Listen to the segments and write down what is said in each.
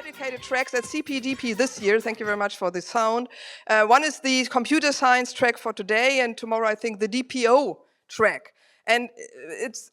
dedicated tracks at CPDP this year. Thank you very much for the sound. One is the computer science track for today, and tomorrow I think the DPO track. And it's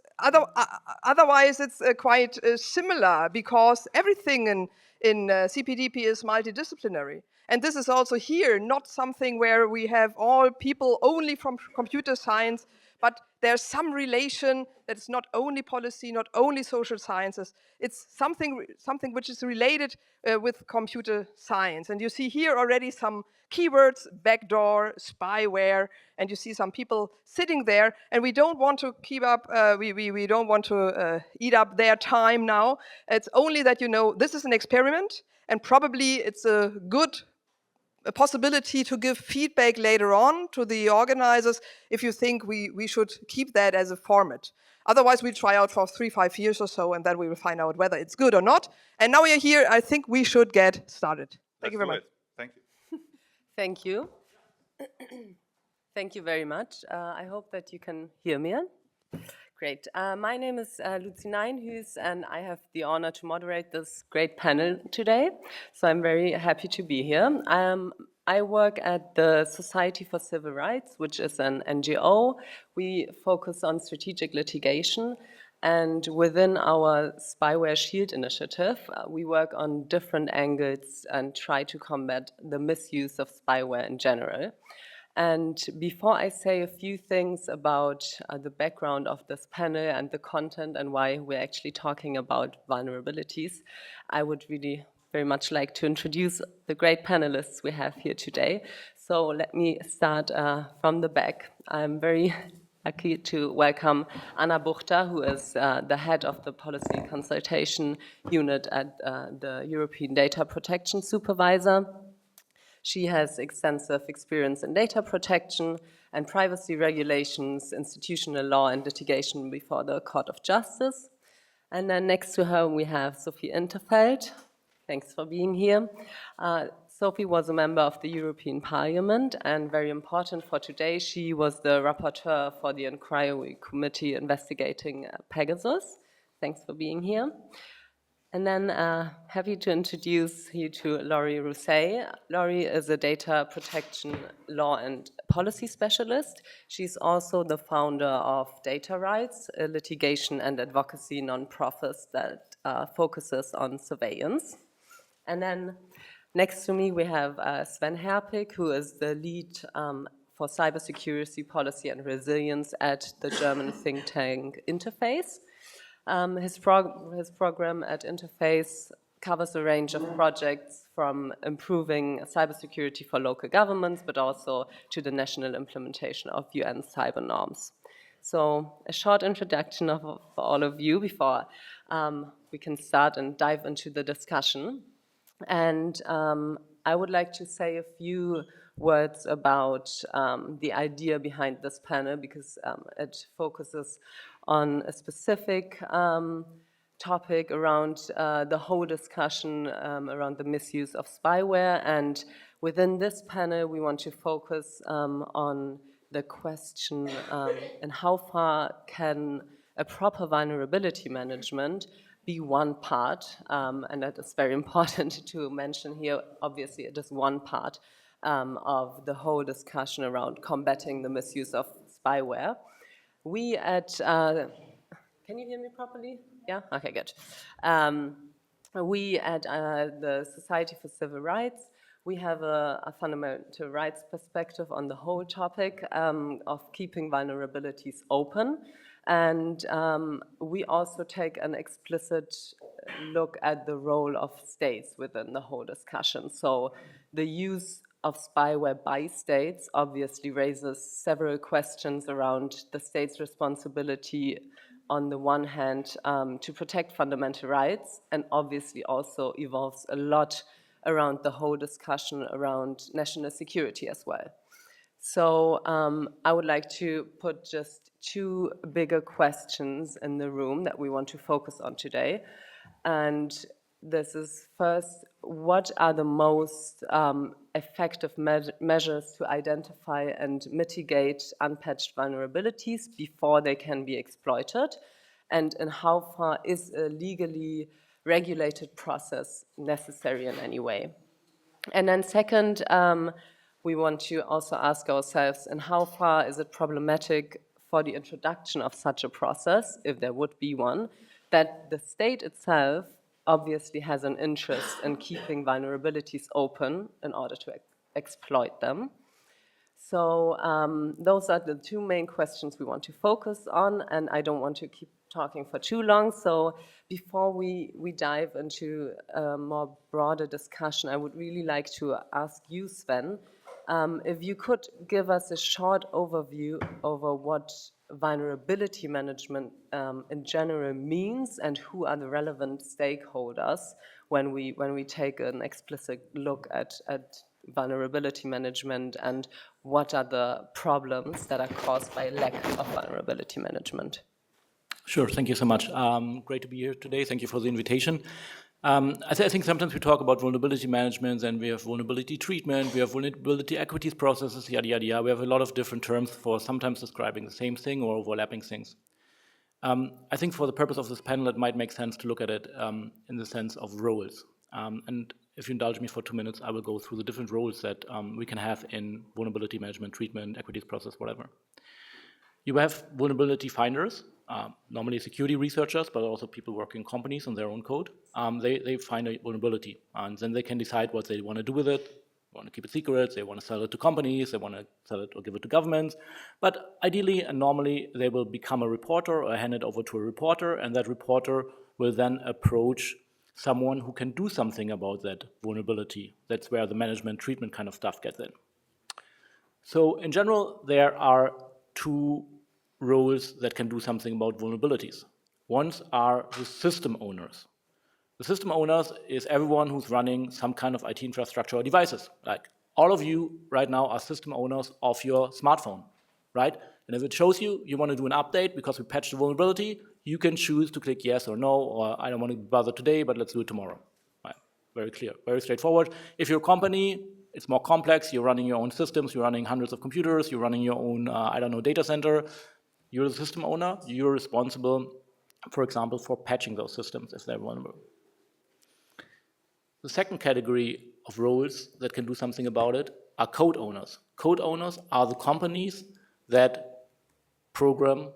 otherwise it's quite similar because everything in CPDP is multidisciplinary. And this is also here not something where we have all people only from computer science, but there's some relation that's not only policy, not only social sciences. It's something which is related with computer science. And you see here already some keywords: backdoor, spyware, and you see some people sitting there. And we don't want to keep up, we don't want to eat up their time now. It's only that you know this is an experiment, and probably it's a possibility to give feedback later on to the organizers if you think we should keep that as a format. Otherwise, we'll try out for 3-5 years or so, and then we will find out whether it's good or not. And now you're here, I think we should get started. Thank you very much. Thank you. Thank you. Thank you very much. I hope that you can hear me. Great. My name is Lucy Neinhues, and I have the honor to moderate this great panel today. So I'm very happy to be here. I work at the Society for Civil Rights, which is an NGO. We focus on strategic litigation. And within our Spyware Shield initiative, we work on different angles and try to combat the misuse of spyware in general. And before I say a few things about the background of this panel and the content and why we're actually talking about vulnerabilities, I would really very much like to introduce the great panelists we have here today. So let me start from the back. I'm very lucky to welcome Anna Buchter, who is the head of the policy consultation unit at the European Data Protection Supervisor. She has extensive experience in data protection and privacy regulations, institutional law, and litigation before the Court of Justice. And then next to her, we have Sophie Interfeld. Thanks for being here. Sophie was a member of the European Parliament, and very important for today, she was the rapporteur for the inquiry committee investigating Pegasus. Thanks for being here. And then happy to introduce you to Laurie Rousset. Laurie is a data protection law and policy specialist. She's also the founder of Data Rights, a litigation and advocacy nonprofit that focuses on surveillance. And then next to me, we have Sven Herpig, who is the lead for cybersecurity policy and resilience at the German think tank Interface. His program at Interface covers a range of projects from improving cybersecurity for local governments, but also to the national implementation of UN cyber norms. So a short introduction for all of you before we can start and dive into the discussion. And I would like to say a few words about the idea behind this panel, because it focuses on a specific topic around the whole discussion around the misuse of spyware. And within this panel, we want to focus on the question and how far can a proper vulnerability management be one part, and that is very important to mention here. Obviously, it is one part of the whole discussion around combating the misuse of spyware. We at, can you hear me properly? Yeah, okay, good. We at the Society for Civil Rights, we have a fundamental rights perspective on the whole topic of keeping vulnerabilities open. And we also take an explicit look at the role of states within the whole discussion. So the use of spyware by states obviously raises several questions around the state's responsibility on the one hand to protect fundamental rights, and obviously also evolves a lot around the whole discussion around national security as well. So I would like to put just two bigger questions in the room that we want to focus on today. And this is first, what are the most effective measures to identify and mitigate unpatched vulnerabilities before they can be exploited? And how far is a legally regulated process necessary in any way? And then second, we want to also ask ourselves, in how far is it problematic for the introduction of such a process, if there would be one, that the state itself obviously has an interest in keeping vulnerabilities open in order to exploit them. So those are the two main questions we want to focus on, and I don't want to keep talking for too long. So before we dive into a more broader discussion, I would really like to ask you, Sven, if you could give us a short overview over what vulnerability management in general means and who are the relevant stakeholders when we take an explicit look at vulnerability management, and what are the problems that are caused by lack of vulnerability management. Sure, thank you so much. Great to be here today. Thank you for the invitation. I think sometimes we talk about vulnerability management, and we have vulnerability treatment, we have vulnerability equities processes, yada, yada, yada. We have a lot of different terms for sometimes describing the same thing or overlapping things. I think for the purpose of this panel, it might make sense to look at it in the sense of roles. And if you indulge me for 2 minutes, I will go through the different roles that we can have in vulnerability management, treatment, equities process, whatever. You have vulnerability finders, normally security researchers, but also people working in companies on their own code. They find a vulnerability, and then they can decide what they want to do with it. They want to keep it secret, they want to sell it to companies, they want to sell it or give it to governments. But ideally and normally, they will become a reporter or hand it over to a reporter, and that reporter will then approach someone who can do something about that vulnerability. That's where the management treatment kind of stuff gets in. So in general, there are two roles that can do something about vulnerabilities. One are the system owners. The system owners is everyone who's running some kind of IT infrastructure or devices. Like all of you right now are system owners of your smartphone, right? And if it shows you want to do an update because we patched the vulnerability, you can choose to click yes or no, or I don't want to bother today, but let's do it tomorrow. Right? Very clear, very straightforward. If you're a company, it's more complex. You're running your own systems. You're running hundreds of computers. You're running your own, data center. You're the system owner. You're responsible, for example, for patching those systems if they're vulnerable. The second category of roles that can do something about it are code owners. Code owners are the companies that program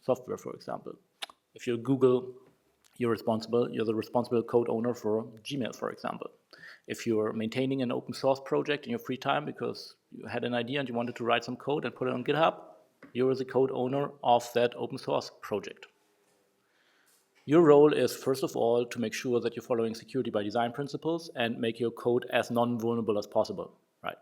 software, for example. If you're Google, you're the responsible code owner for Gmail, for example. If you're maintaining an open source project in your free time because you had an idea and you wanted to write some code and put it on GitHub, you're the code owner of that open source project. Your role is, first of all, to make sure that you're following security by design principles and make your code as non-vulnerable as possible, right?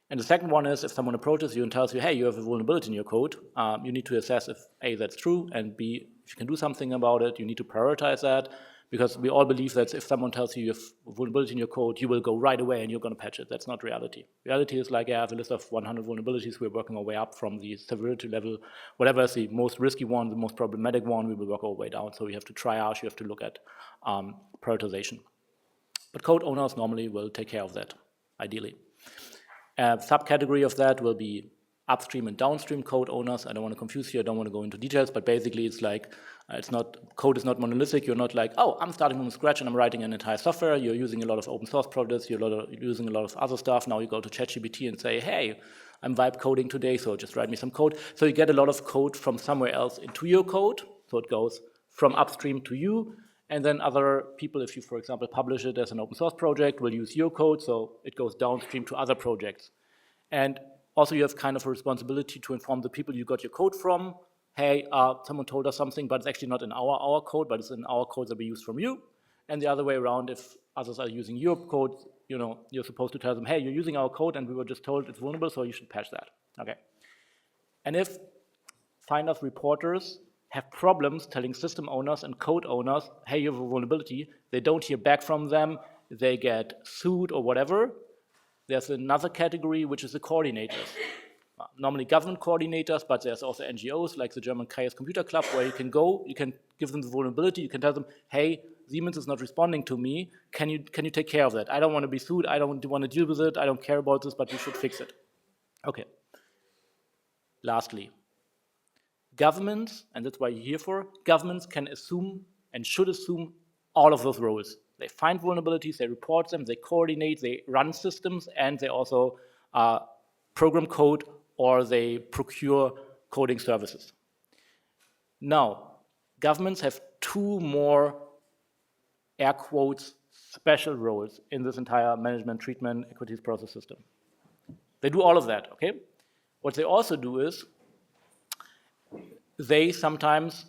And the second one is if someone approaches you and tells you, hey, you have a vulnerability in your code, you need to assess if A, that's true, and B, if you can do something about it, you need to prioritize that, because we all believe that if someone tells you you have a vulnerability in your code, you will go right away and you're going to patch it. That's not reality. Reality is like, I have a list of 100 vulnerabilities, we're working our way up from the severity level, whatever is the most risky one, the most problematic one, we will work our way down. So you have to triage, you have to look at prioritization. But code owners normally will take care of that, ideally. A subcategory of that will be upstream and downstream code owners. I don't want to confuse you, I don't want to go into details, but basically it's like, code is not monolithic. You're not like, oh, I'm starting from scratch and I'm writing an entire software. You're using a lot of open source projects, you're using a lot of other stuff. Now you go to ChatGPT and say, hey, I'm vibe coding today, so just write me some code. So you get a lot of code from somewhere else into your code. So it goes from upstream to you. And then other people, if you, for example, publish it as an open source project, will use your code, so it goes downstream to other projects. And also you have kind of a responsibility to inform the people you got your code from, hey, someone told us something, but it's actually not in our code, but it's in our code that we use from you. And the other way around, if others are using your code, you're supposed to tell them, hey, you're using our code and we were just told it's vulnerable, so you should patch that. Okay. And if finders, reporters have problems telling system owners and code owners, hey, you have a vulnerability, they don't hear back from them, they get sued or whatever, there's another category, which is the coordinators. Normally government coordinators, but there's also NGOs like the German Chaos Computer Club, where you can go, you can give them the vulnerability, you can tell them, hey, Siemens is not responding to me, can you take care of that? I don't want to be sued, I don't want to deal with it, I don't care about this, but we should fix it. Okay. Lastly, governments, and that's why you're here for, governments can assume and should assume all of those roles. They find vulnerabilities, they report them, they coordinate, they run systems, and they also program code or they procure coding services. Now, governments have two more, air quotes, special roles in this entire management, treatment, equities process system. They do all of that, okay? What they also do is they sometimes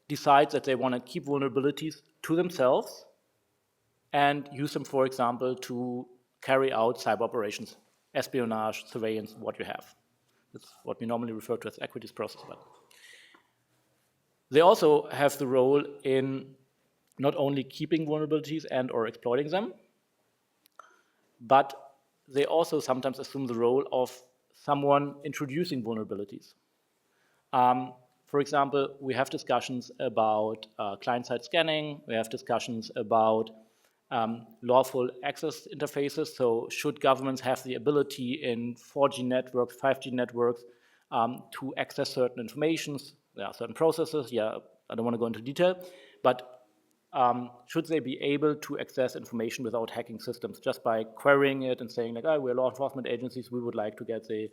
decide that they want to keep vulnerabilities to themselves and use them, for example, to carry out cyber operations, espionage, surveillance, what you have. That's what we normally refer to as equities process. But they also have the role in not only keeping vulnerabilities and or exploiting them, but they also sometimes assume the role of someone introducing vulnerabilities. For example, we have discussions about client-side scanning. We have discussions about lawful access interfaces. So should governments have the ability in 4G networks, 5G networks to access certain informations? There are certain processes. Yeah, I don't want to go into detail. But should they be able to access information without hacking systems just by querying it and saying like, oh, we're law enforcement agencies, we would like to get the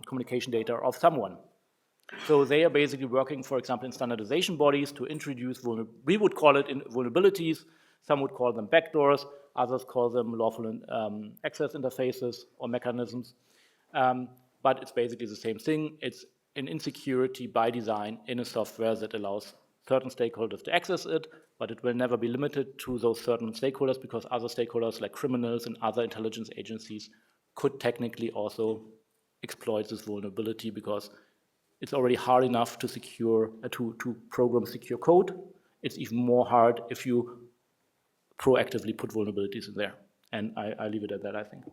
communication data of someone. So they are basically working, for example, in standardization bodies to introduce, we would call it vulnerabilities, some would call them backdoors, others call them lawful access interfaces or mechanisms. But it's basically the same thing. It's an insecurity by design in a software that allows certain stakeholders to access it, but it will never be limited to those certain stakeholders because other stakeholders like criminals and other intelligence agencies could technically also exploit this vulnerability because it's already hard enough to secure, to program secure code. It's even more hard if you proactively put vulnerabilities in there. And I leave it at that, I think.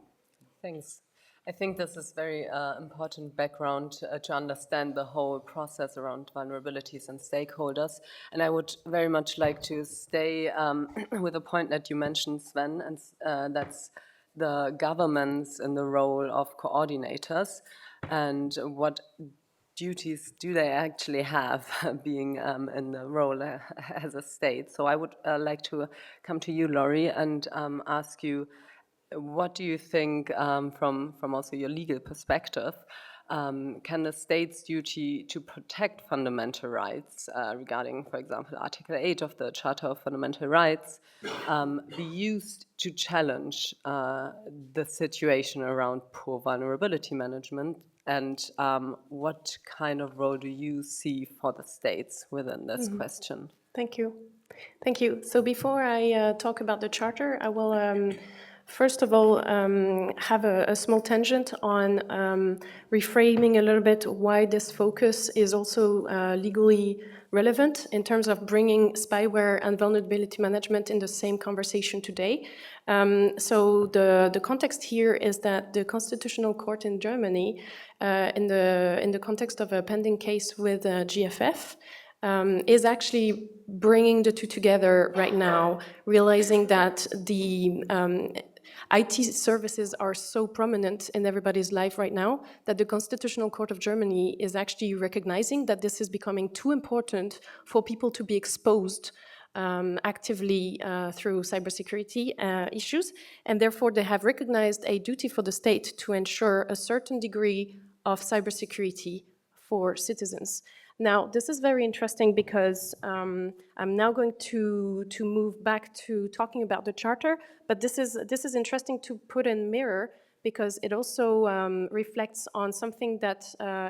Thanks. I think this is very important background to understand the whole process around vulnerabilities and stakeholders. And I would very much like to stay with a point that you mentioned, Sven, and that's the governments in the role of coordinators and what duties do they actually have being in the role as a state. So I would like to come to you, Laurie, and ask you, what do you think from also your legal perspective, can the state's duty to protect fundamental rights regarding, for example, Article 8 of the Charter of Fundamental Rights be used to challenge the situation around poor vulnerability management? And what kind of role do you see for the states within this question? Thank you. Thank you. So before I talk about the Charter, I will first of all have a small tangent on reframing a little bit why this focus is also legally relevant in terms of bringing spyware and vulnerability management in the same conversation today. So the context here is that the Constitutional Court in Germany, in the context of a pending case with GFF, is actually bringing the two together right now, realizing that the IT services are so prominent in everybody's life right now that the Constitutional Court of Germany is actually recognizing that this is becoming too important for people to be exposed actively through cybersecurity issues, and therefore they have recognized a duty for the state to ensure a certain degree of cybersecurity for citizens. Now, this is very interesting because I'm now going to move back to talking about the Charter, but this is interesting to put in mirror because it also reflects on something that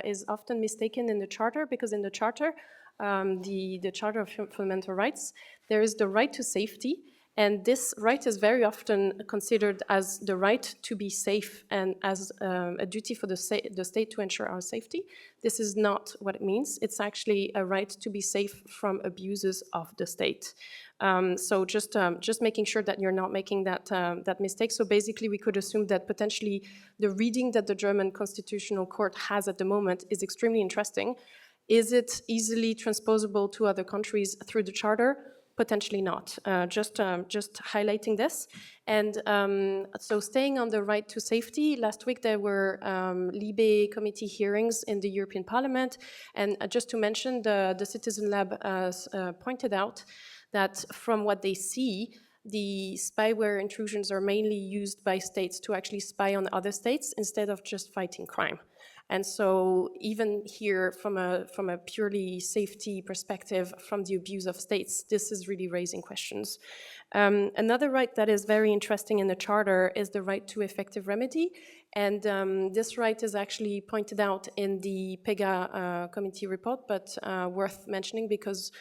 is often mistaken in the Charter, because in the Charter, the Charter of Fundamental Rights, there is the right to safety, and this right is very often considered as the right to be safe and as a duty for the state to ensure our safety. This is not what it means. It's actually a right to be safe from abuses of the state. So just making sure that you're not making that mistake. So basically, we could assume that potentially the reading that the German Constitutional Court has at the moment is extremely interesting. Is it easily transposable to other countries through the Charter? Potentially not. Just highlighting this. And so staying on the right to safety, last week there were Libe committee hearings in the European Parliament. And just to mention, the Citizen Lab pointed out that from what they see, the spyware intrusions are mainly used by states to actually spy on other states instead of just fighting crime. And so even here, from a purely safety perspective, from the abuse of states, this is really raising questions. Another right that is very interesting in the Charter is the right to effective remedy. And this right is actually pointed out in the PEGA committee report, but worth mentioning because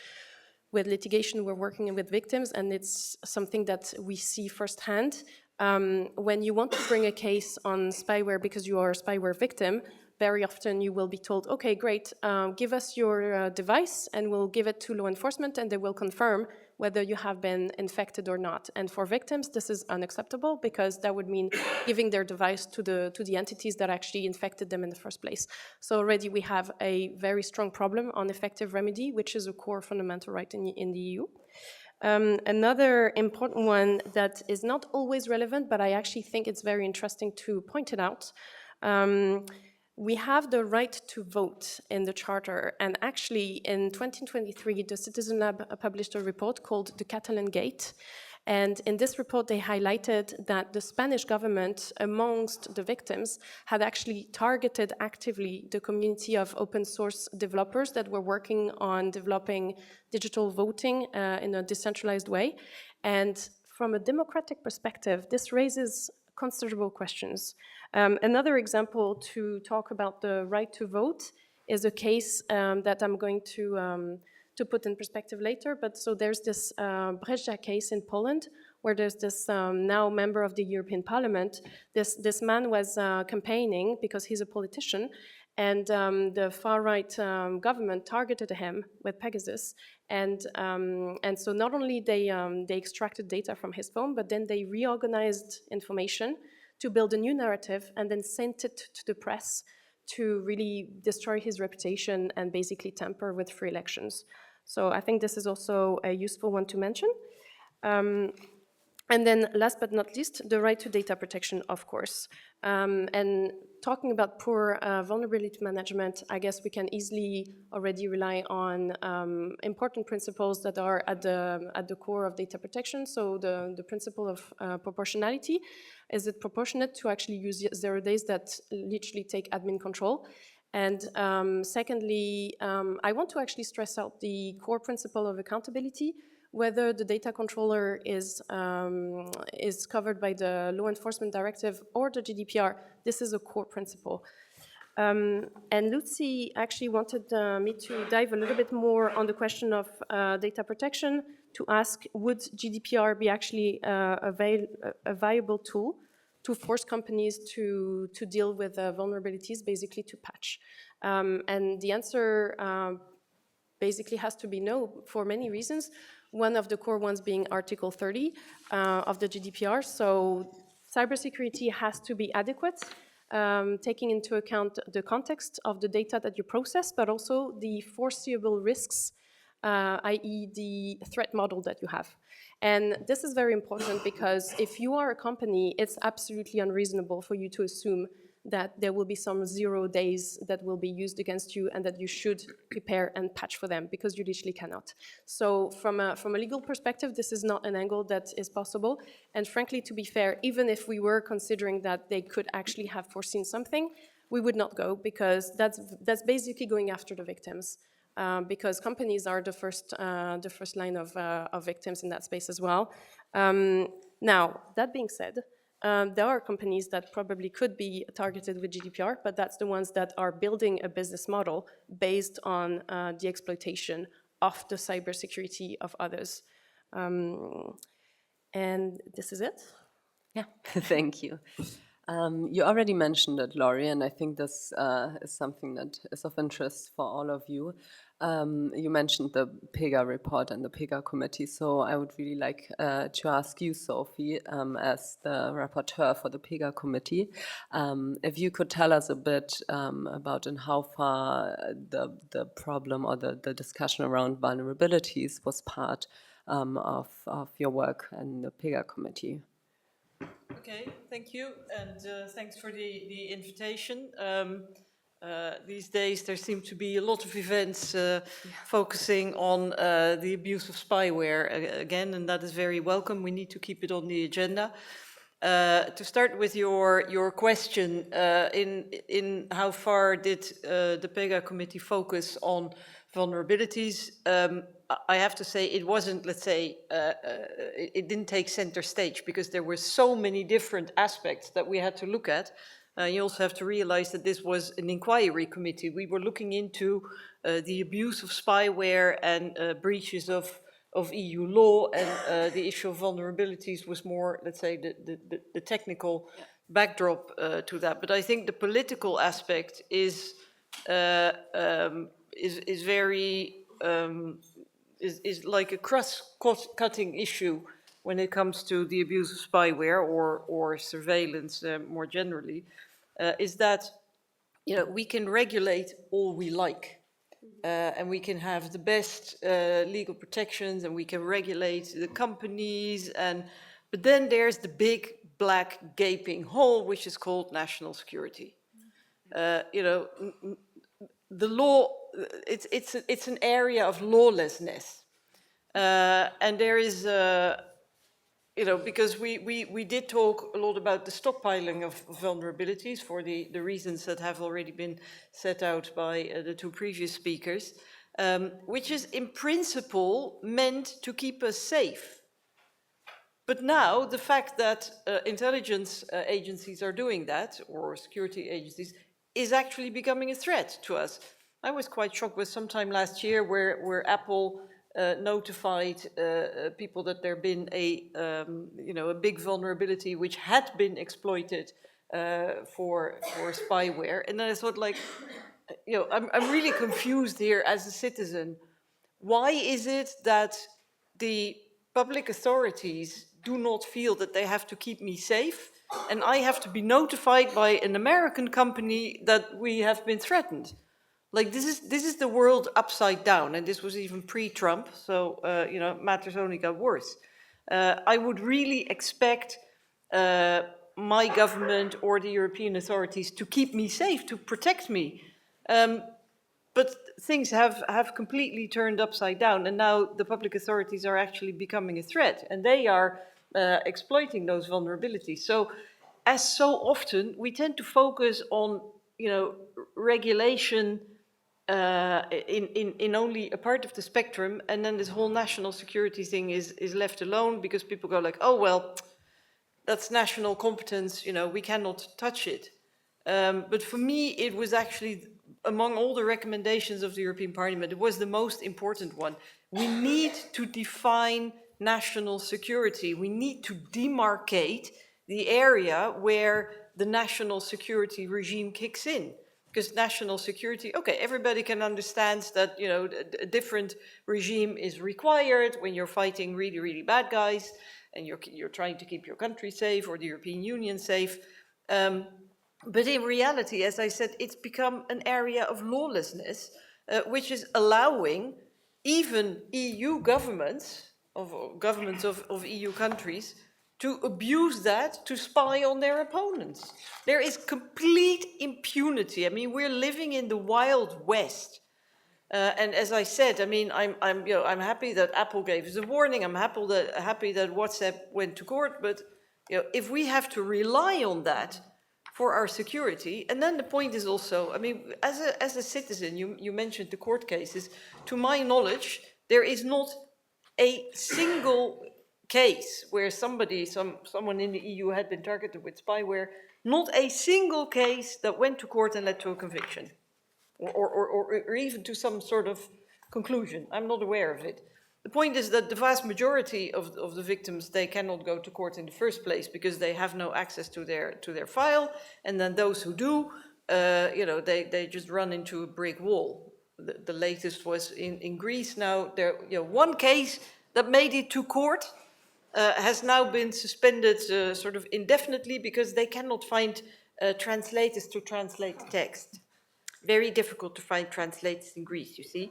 with litigation, we're working with victims, and it's something that we see firsthand. When you want to bring a case on spyware because you are a spyware victim, very often you will be told, okay, great, give us your device and we'll give it to law enforcement and they will confirm whether you have been infected or not. And for victims, this is unacceptable because that would mean giving their device to the entities that actually infected them in the first place. So already we have a very strong problem on effective remedy, which is a core fundamental right in the EU. Another important one that is not always relevant, but I actually think it's very interesting to point it out. We have the right to vote in the Charter, and actually in 2023, the Citizen Lab published a report called The Catalan Gate, and in this report they highlighted that the Spanish government, amongst the victims, had actually targeted actively the community of open source developers that were working on developing digital voting in a decentralized way. And from a democratic perspective, this raises considerable questions. Another example to talk about the right to vote is a case that I'm going to put in perspective later. But so there's this Brezja case in Poland where there's this now member of the European Parliament. This man was campaigning because he's a politician, and the far-right government targeted him with Pegasus. And so not only they extracted data from his phone, but then they reorganized information to build a new narrative and then sent it to the press to really destroy his reputation and basically tamper with free elections. So I think this is also a useful one to mention. And then last but not least, the right to data protection, of course. And talking about poor vulnerability management, I guess we can easily already rely on important principles that are at the core of data protection. So the principle of proportionality. Is it proportionate to actually use 0 days that literally take admin control? And secondly, I want to actually stress out the core principle of accountability. Whether the data controller is covered by the Law Enforcement Directive or the GDPR, this is a core principle. And Lucy actually wanted me to dive a little bit more on the question of data protection, to ask, would GDPR be actually a viable tool to force companies to deal with vulnerabilities, basically to patch? And the answer basically has to be no, for many reasons. One of the core ones being Article 30 of the GDPR. So cybersecurity has to be adequate, taking into account the context of the data that you process, but also the foreseeable risks, i.e. the threat model that you have. And this is very important because if you are a company, it's absolutely unreasonable for you to assume that there will be some 0 days that will be used against you and that you should prepare and patch for them, because you literally cannot. So from a legal perspective, this is not an angle that is possible. And frankly, to be fair, even if we were considering that they could actually have foreseen something, we would not go, because that's basically going after the victims. Because companies are the first line of victims in that space as well. Now, that being said, there are companies that probably could be targeted with GDPR, but that's the ones that are building a business model based on the exploitation of the cybersecurity of others. And this is it. Yeah, thank you. You already mentioned it, Laurie, and I think this is something that is of interest for all of you. You mentioned the PEGA report and the PEGA committee, so I would really like to ask you, Sophie, as the rapporteur for the PEGA committee, if you could tell us a bit about in how far the problem or the discussion around vulnerabilities was part of your work in the PEGA committee. Okay, thank you, and thanks for the invitation. These days there seem to be a lot of events focusing on the abuse of spyware again, and that is very welcome. We need to keep it on the agenda. To start with your question, in how far did the PEGA committee focus on vulnerabilities? I have to say it wasn't, let's say, it didn't take center stage because there were so many different aspects that we had to look at. You also have to realize that this was an inquiry committee. We were looking into the abuse of spyware and breaches of EU law, and the issue of vulnerabilities was more, let's say, the technical backdrop to that. But I think the political aspect is very is like a cross-cutting issue when it comes to the abuse of spyware or surveillance more generally. Is that, you know, we can regulate all we like, and we can have the best legal protections, and we can regulate the companies, but then there's the big black gaping hole, which is called national security. You know, the law, it's an area of lawlessness, and there is you know, because we did talk a lot about the stockpiling of vulnerabilities for the reasons that have already been set out by the two previous speakers, which is in principle meant to keep us safe. But now the fact that intelligence agencies are doing that, or security agencies, is actually becoming a threat to us. I was quite shocked with sometime last year where Apple notified people that there had been you know, a big vulnerability which had been exploited for spyware. And then I thought, like, you know, I'm really confused here as a citizen. Why is it that the public authorities do not feel that they have to keep me safe, and I have to be notified by an American company that we have been threatened? Like, this is the world upside down, and this was even pre-Trump, so you know, matters only got worse. I would really expect my government or the European authorities to keep me safe, to protect me. But things have completely turned upside down, and now the public authorities are actually becoming a threat, and they are exploiting those vulnerabilities. So, as so often, we tend to focus on, you know, regulation in only a part of the spectrum, and then this whole national security thing is left alone because people go like, oh, well, that's national competence, you know, we cannot touch it. But for me, it was actually, among all the recommendations of the European Parliament, it was the most important one. We need to define national security. We need to demarcate the area where the national security regime kicks in. Because national security, okay, everybody can understand that, you know, a different regime is required when you're fighting really, really bad guys and you're trying to keep your country safe or the European Union safe. But in reality, as I said, it's become an area of lawlessness, which is allowing even EU governments of EU countries to abuse that to spy on their opponents. There is complete impunity. I mean, we're living in the Wild West. And as I said, I mean, I'm happy that Apple gave us a warning. I'm happy that WhatsApp went to court. But, you know, if we have to rely on that for our security, and then the point is also, I mean, as a citizen, you mentioned the court cases. To my knowledge, there is not a single case where someone in the EU had been targeted with spyware, not a single case that went to court and led to a conviction, or even to some sort of conclusion. I'm not aware of it. The point is that the vast majority of the victims, they cannot go to court in the first place because they have no access to their file, and then those who do, you know, they just run into a brick wall. The latest was in Greece. Now, there, you know, one case that made it to court has now been suspended sort of indefinitely because they cannot find translators to translate the text. Very difficult to find translators in Greece, you see.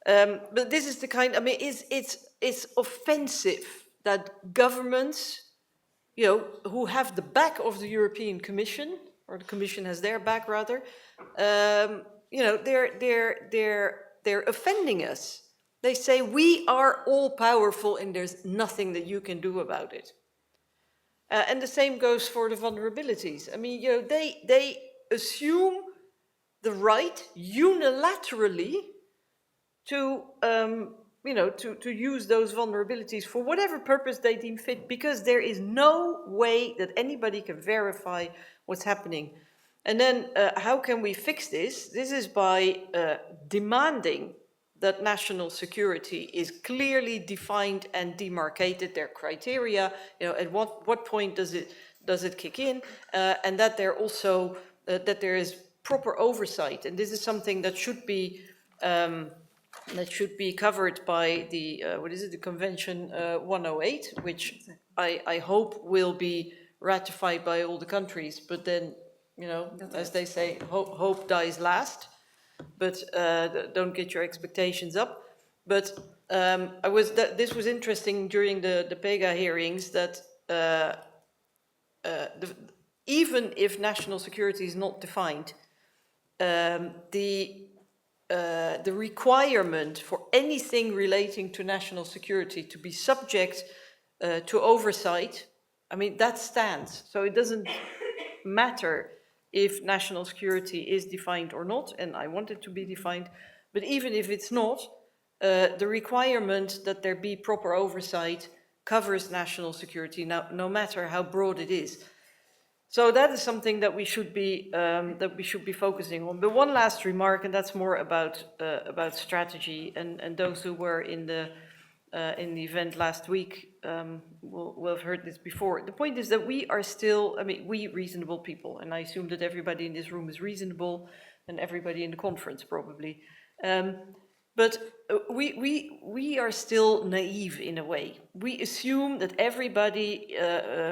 But this is the kind, I mean, it's offensive that governments, you know, who have the back of the European Commission, or the Commission has their back rather, you know, they're offending us. They say we are all powerful and there's nothing that you can do about it. And the same goes for the vulnerabilities. I mean, you know, they assume the right unilaterally to, you know, to use those vulnerabilities for whatever purpose they deem fit, because there is no way that anybody can verify what's happening. And then how can we fix this? This is by demanding that national security is clearly defined and demarcated, their criteria, you know, at what point does it kick in, and that there also, that there is proper oversight. And this is something that should be covered by the, what is it, the Convention 108, which I hope will be ratified by all the countries, but then, you know, as they say, hope dies last. But don't get your expectations up. But this was interesting during the PEGA hearings, that even if national security is not defined, the requirement for anything relating to national security to be subject to oversight, I mean, that stands. So it doesn't matter if national security is defined or not, and I want it to be defined, but even if it's not, the requirement that there be proper oversight covers national security, no matter how broad it is. So that is something that we should be focusing on. But one last remark, and that's more about strategy, and those who were in the event last week will have heard this before. The point is that we are still, I mean, we reasonable people, and I assume that everybody in this room is reasonable, and everybody in the conference probably. But we are still naive in a way. We assume that everybody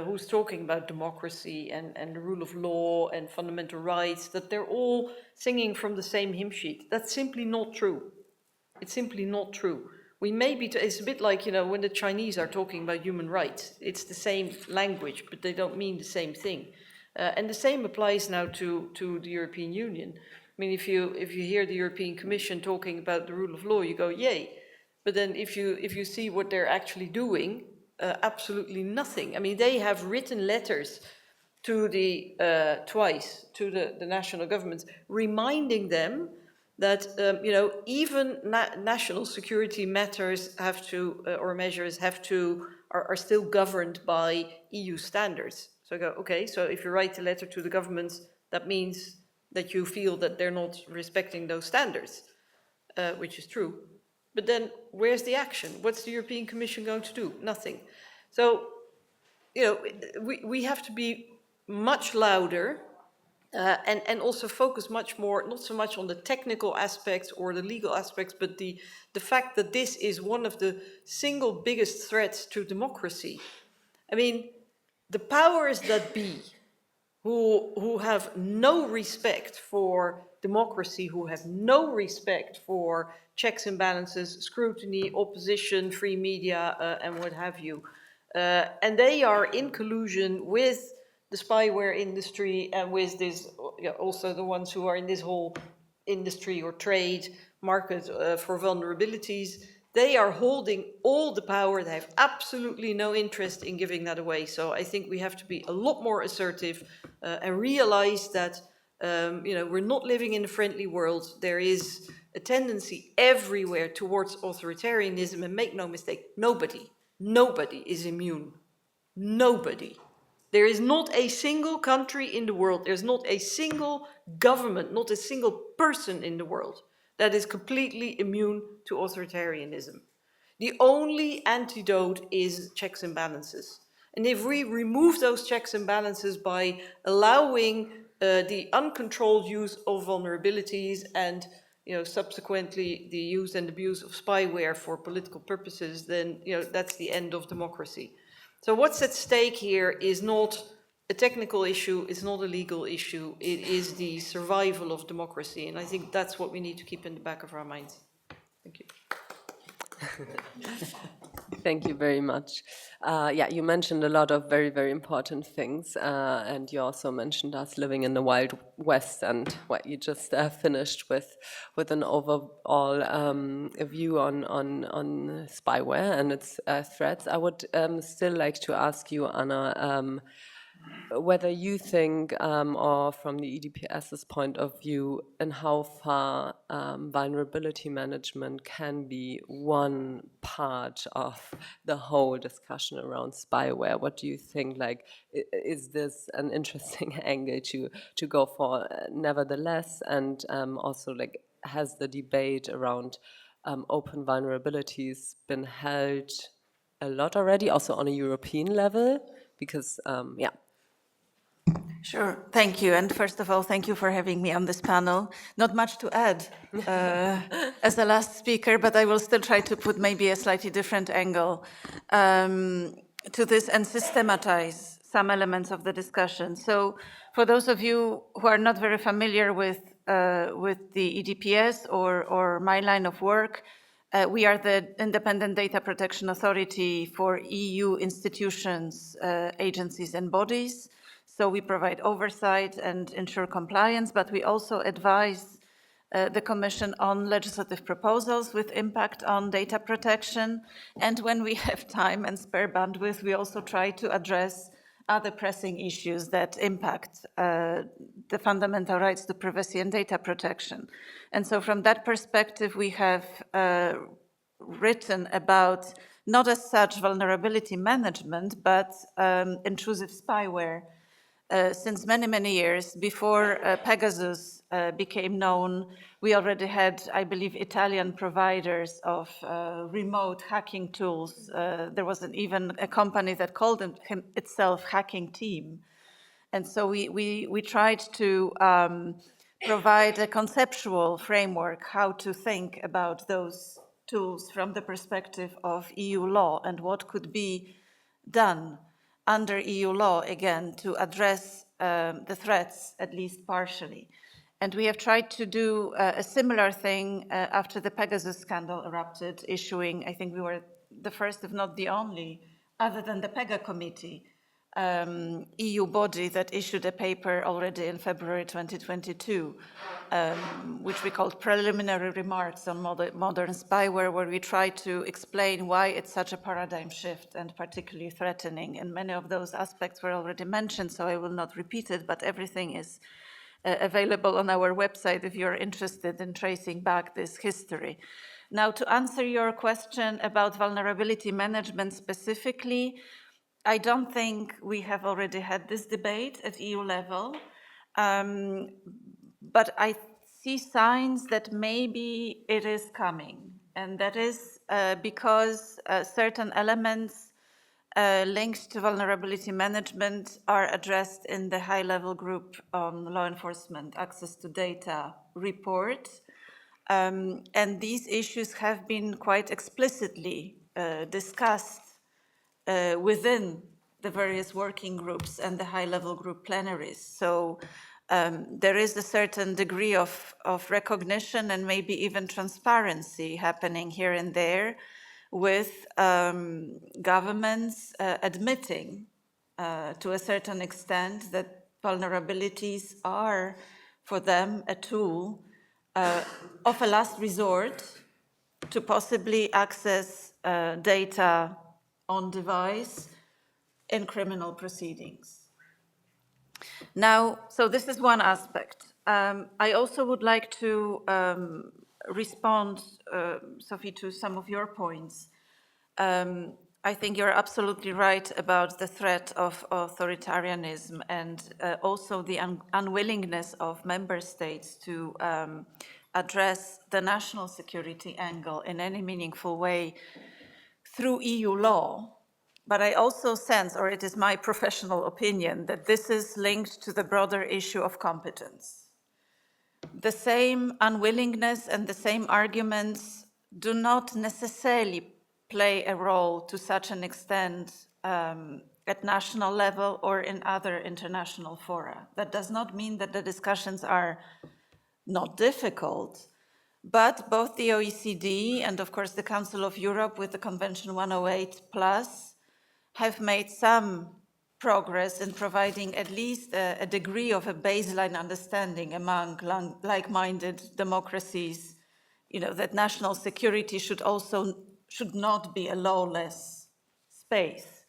who's talking about democracy and the rule of law and fundamental rights, that they're all singing from the same hymn sheet. That's simply not true. It's simply not true. We may be, it's a bit like, you know, when the Chinese are talking about human rights, it's the same language, but they don't mean the same thing. And the same applies now to the European Union. I mean, if you hear the European Commission talking about the rule of law, you go, yay. But then if you see what they're actually doing, absolutely nothing. I mean, they have written letters to twice to the national governments, reminding them that, you know, even national security matters have to, or measures have to, are still governed by EU standards. So I go, okay, so if you write a letter to the governments, that means that you feel that they're not respecting those standards, which is true. But then where's the action? What's the European Commission going to do? Nothing. So, you know, we have to be much louder and also focus much more, not so much on the technical aspects or the legal aspects, but the fact that this is one of the single biggest threats to democracy. I mean, the powers that be, who have no respect for democracy, who have no respect for checks and balances, scrutiny, opposition, free media, and what have you. And they are in collusion with the spyware industry and with this, also the ones who are in this whole industry or trade market for vulnerabilities. They are holding all the power. They have absolutely no interest in giving that away. So I think we have to be a lot more assertive and realize that you know, we're not living in a friendly world. There is a tendency everywhere towards authoritarianism, and make no mistake, nobody is immune. Nobody. There is not a single country in the world, there's not a single government, not a single person in the world that is completely immune to authoritarianism. The only antidote is checks and balances. And if we remove those checks and balances by allowing the uncontrolled use of vulnerabilities and, you know, subsequently the use and abuse of spyware for political purposes, then, you know, that's the end of democracy. So what's at stake here is not a technical issue, it's not a legal issue, it is the survival of democracy. And I think that's what we need to keep in the back of our minds. Thank you. Thank you very much. Yeah, you mentioned a lot of very, very important things, and you also mentioned us living in the Wild West, and what you just finished with an overall view on spyware and its threats. I would still like to ask you, Anna, whether you think, or from the EDPS's point of view, in how far vulnerability management can be one part of the whole discussion around spyware. What do you think? Like, is this an interesting angle to go for? Nevertheless, and also, like, has the debate around open vulnerabilities been held a lot already, also on a European level? Because, yeah. Sure, thank you. And first of all, thank you for having me on this panel. Not much to add as the last speaker, but I will still try to put maybe a slightly different angle to this and systematize some elements of the discussion. So for those of you who are not very familiar with the EDPS or my line of work, we are the Independent Data Protection Authority for EU institutions, agencies and bodies. So we provide oversight and ensure compliance, but we also advise the Commission on legislative proposals with impact on data protection. And when we have time and spare bandwidth, we also try to address other pressing issues that impact the fundamental rights to privacy and data protection. And so from that perspective, we have written about not as such vulnerability management, but intrusive spyware. Since many, many years, before Pegasus became known, we already had, I believe, Italian providers of remote hacking tools. There was even a company that called itself Hacking Team. And so we tried to provide a conceptual framework how to think about those tools from the perspective of EU law and what could be done under EU law, again, to address the threats, at least partially. And we have tried to do a similar thing after the Pegasus scandal erupted, issuing, I think we were the first, if not the only, other than the PEGA committee, EU body that issued a paper already in February 2022, which we called Preliminary Remarks on Modern Spyware, where we try to explain why it's such a paradigm shift and particularly threatening. And many of those aspects were already mentioned, so I will not repeat it, but everything is available on our website if you're interested in tracing back this history. Now, to answer your question about vulnerability management specifically, I don't think we have already had this debate at EU level, but I see signs that maybe it is coming. And that is because certain elements linked to vulnerability management are addressed in the high-level group on law enforcement access to data report. And these issues have been quite explicitly discussed within the various working groups and the high-level group plenaries. So there is a certain degree of recognition and maybe even transparency happening here and there, with governments admitting to a certain extent that vulnerabilities are, for them, a tool of a last resort to possibly access data on device in criminal proceedings. Now, so this is one aspect. I also would like to respond, Sophie, to some of your points. I think you're absolutely right about the threat of authoritarianism and also the unwillingness of member states to address the national security angle in any meaningful way through EU law. But I also sense, or it is my professional opinion, that this is linked to the broader issue of competence. The same unwillingness and the same arguments do not necessarily play a role to such an extent at national level or in other international fora. That does not mean that the discussions are not difficult, But both the OECD and, of course, the Council of Europe with the Convention 108 plus have made some progress in providing at least a degree of a baseline understanding among like-minded democracies, that national security should not be a lawless space.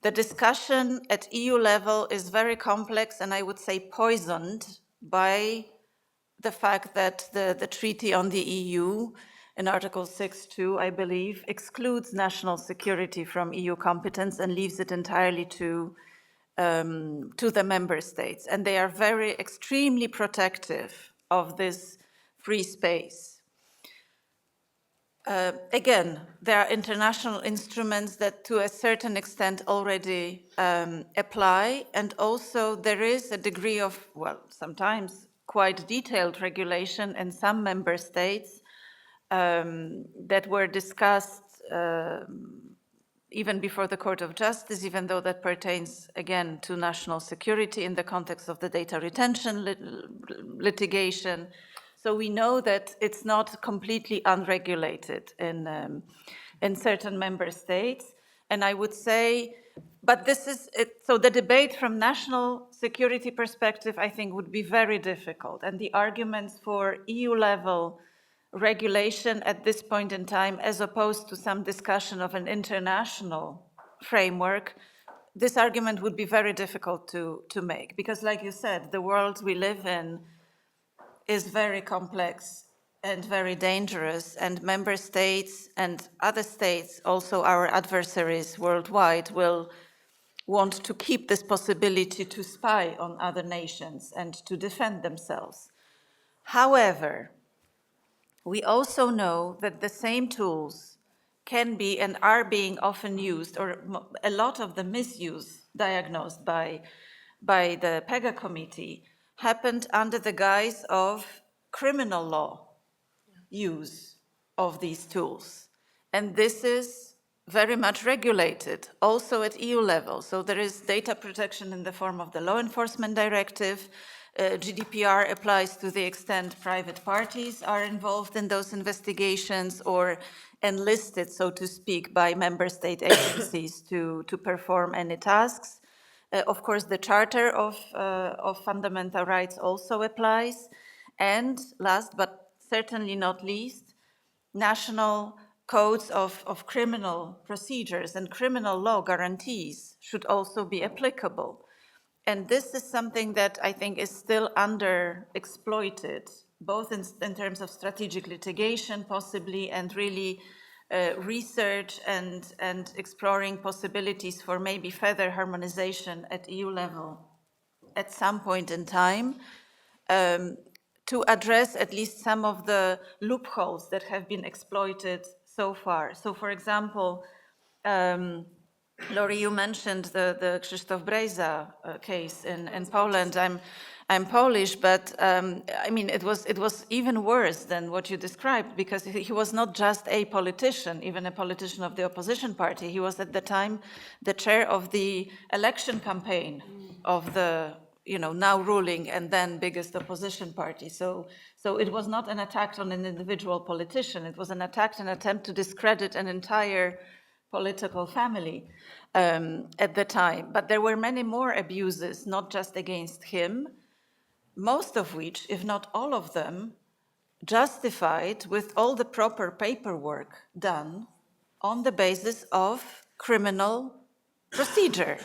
The discussion at EU level is very complex and I would say poisoned by the fact that the Treaty on the EU in Article 6.2, I believe, excludes national security from EU competence and leaves it entirely to the member states. And they are very extremely protective of this free space. Again, there are international instruments that to a certain extent already apply, and also there is a degree of, well, sometimes quite detailed regulation in some member states that were discussed even before the Court of Justice, even though that pertains, again, to national security in the context of the data retention litigation. So we know that it's not completely unregulated in certain member states. And I would say, but this is it. So the debate from national security perspective, I think, would be very difficult. And the arguments for EU level regulation at this point in time, as opposed to some discussion of an international framework, this argument would be very difficult to make. Because like you said, the world we live in is very complex and very dangerous, and member states and other states, also our adversaries worldwide, will want to keep this possibility to spy on other nations and to defend themselves. However, we also know that the same tools can be and are being often used, or a lot of the misuse diagnosed by the PEGA committee happened under the guise of criminal law use of these tools. And this is very much regulated, also at EU level. So there is data protection in the form of the Law Enforcement Directive. GDPR applies to the extent private parties are involved in those investigations or enlisted, so to speak, by member state agencies to perform any tasks. Of course, the Charter of Fundamental Rights also applies. And last but certainly not least, national codes of criminal procedures and criminal law guarantees should also be applicable. And this is something that I think is still underexploited, both in terms of strategic litigation possibly, and really research and exploring possibilities for maybe further harmonization at EU level at some point in time, to address at least some of the loopholes that have been exploited so far. So for example, Lori, you mentioned the Krzysztof Brejza case in Poland. I'm Polish, but I mean, it was even worse than what you described, because he was not just a politician, even a politician of the opposition party. He was at the time the chair of the election campaign of the now ruling and then biggest opposition party. So it was not an attack on an individual politician. It was an attempt to discredit an entire political family at the time. But there were many more abuses, not just against him, most of which, if not all of them, justified with all the proper paperwork done on the basis of criminal procedure.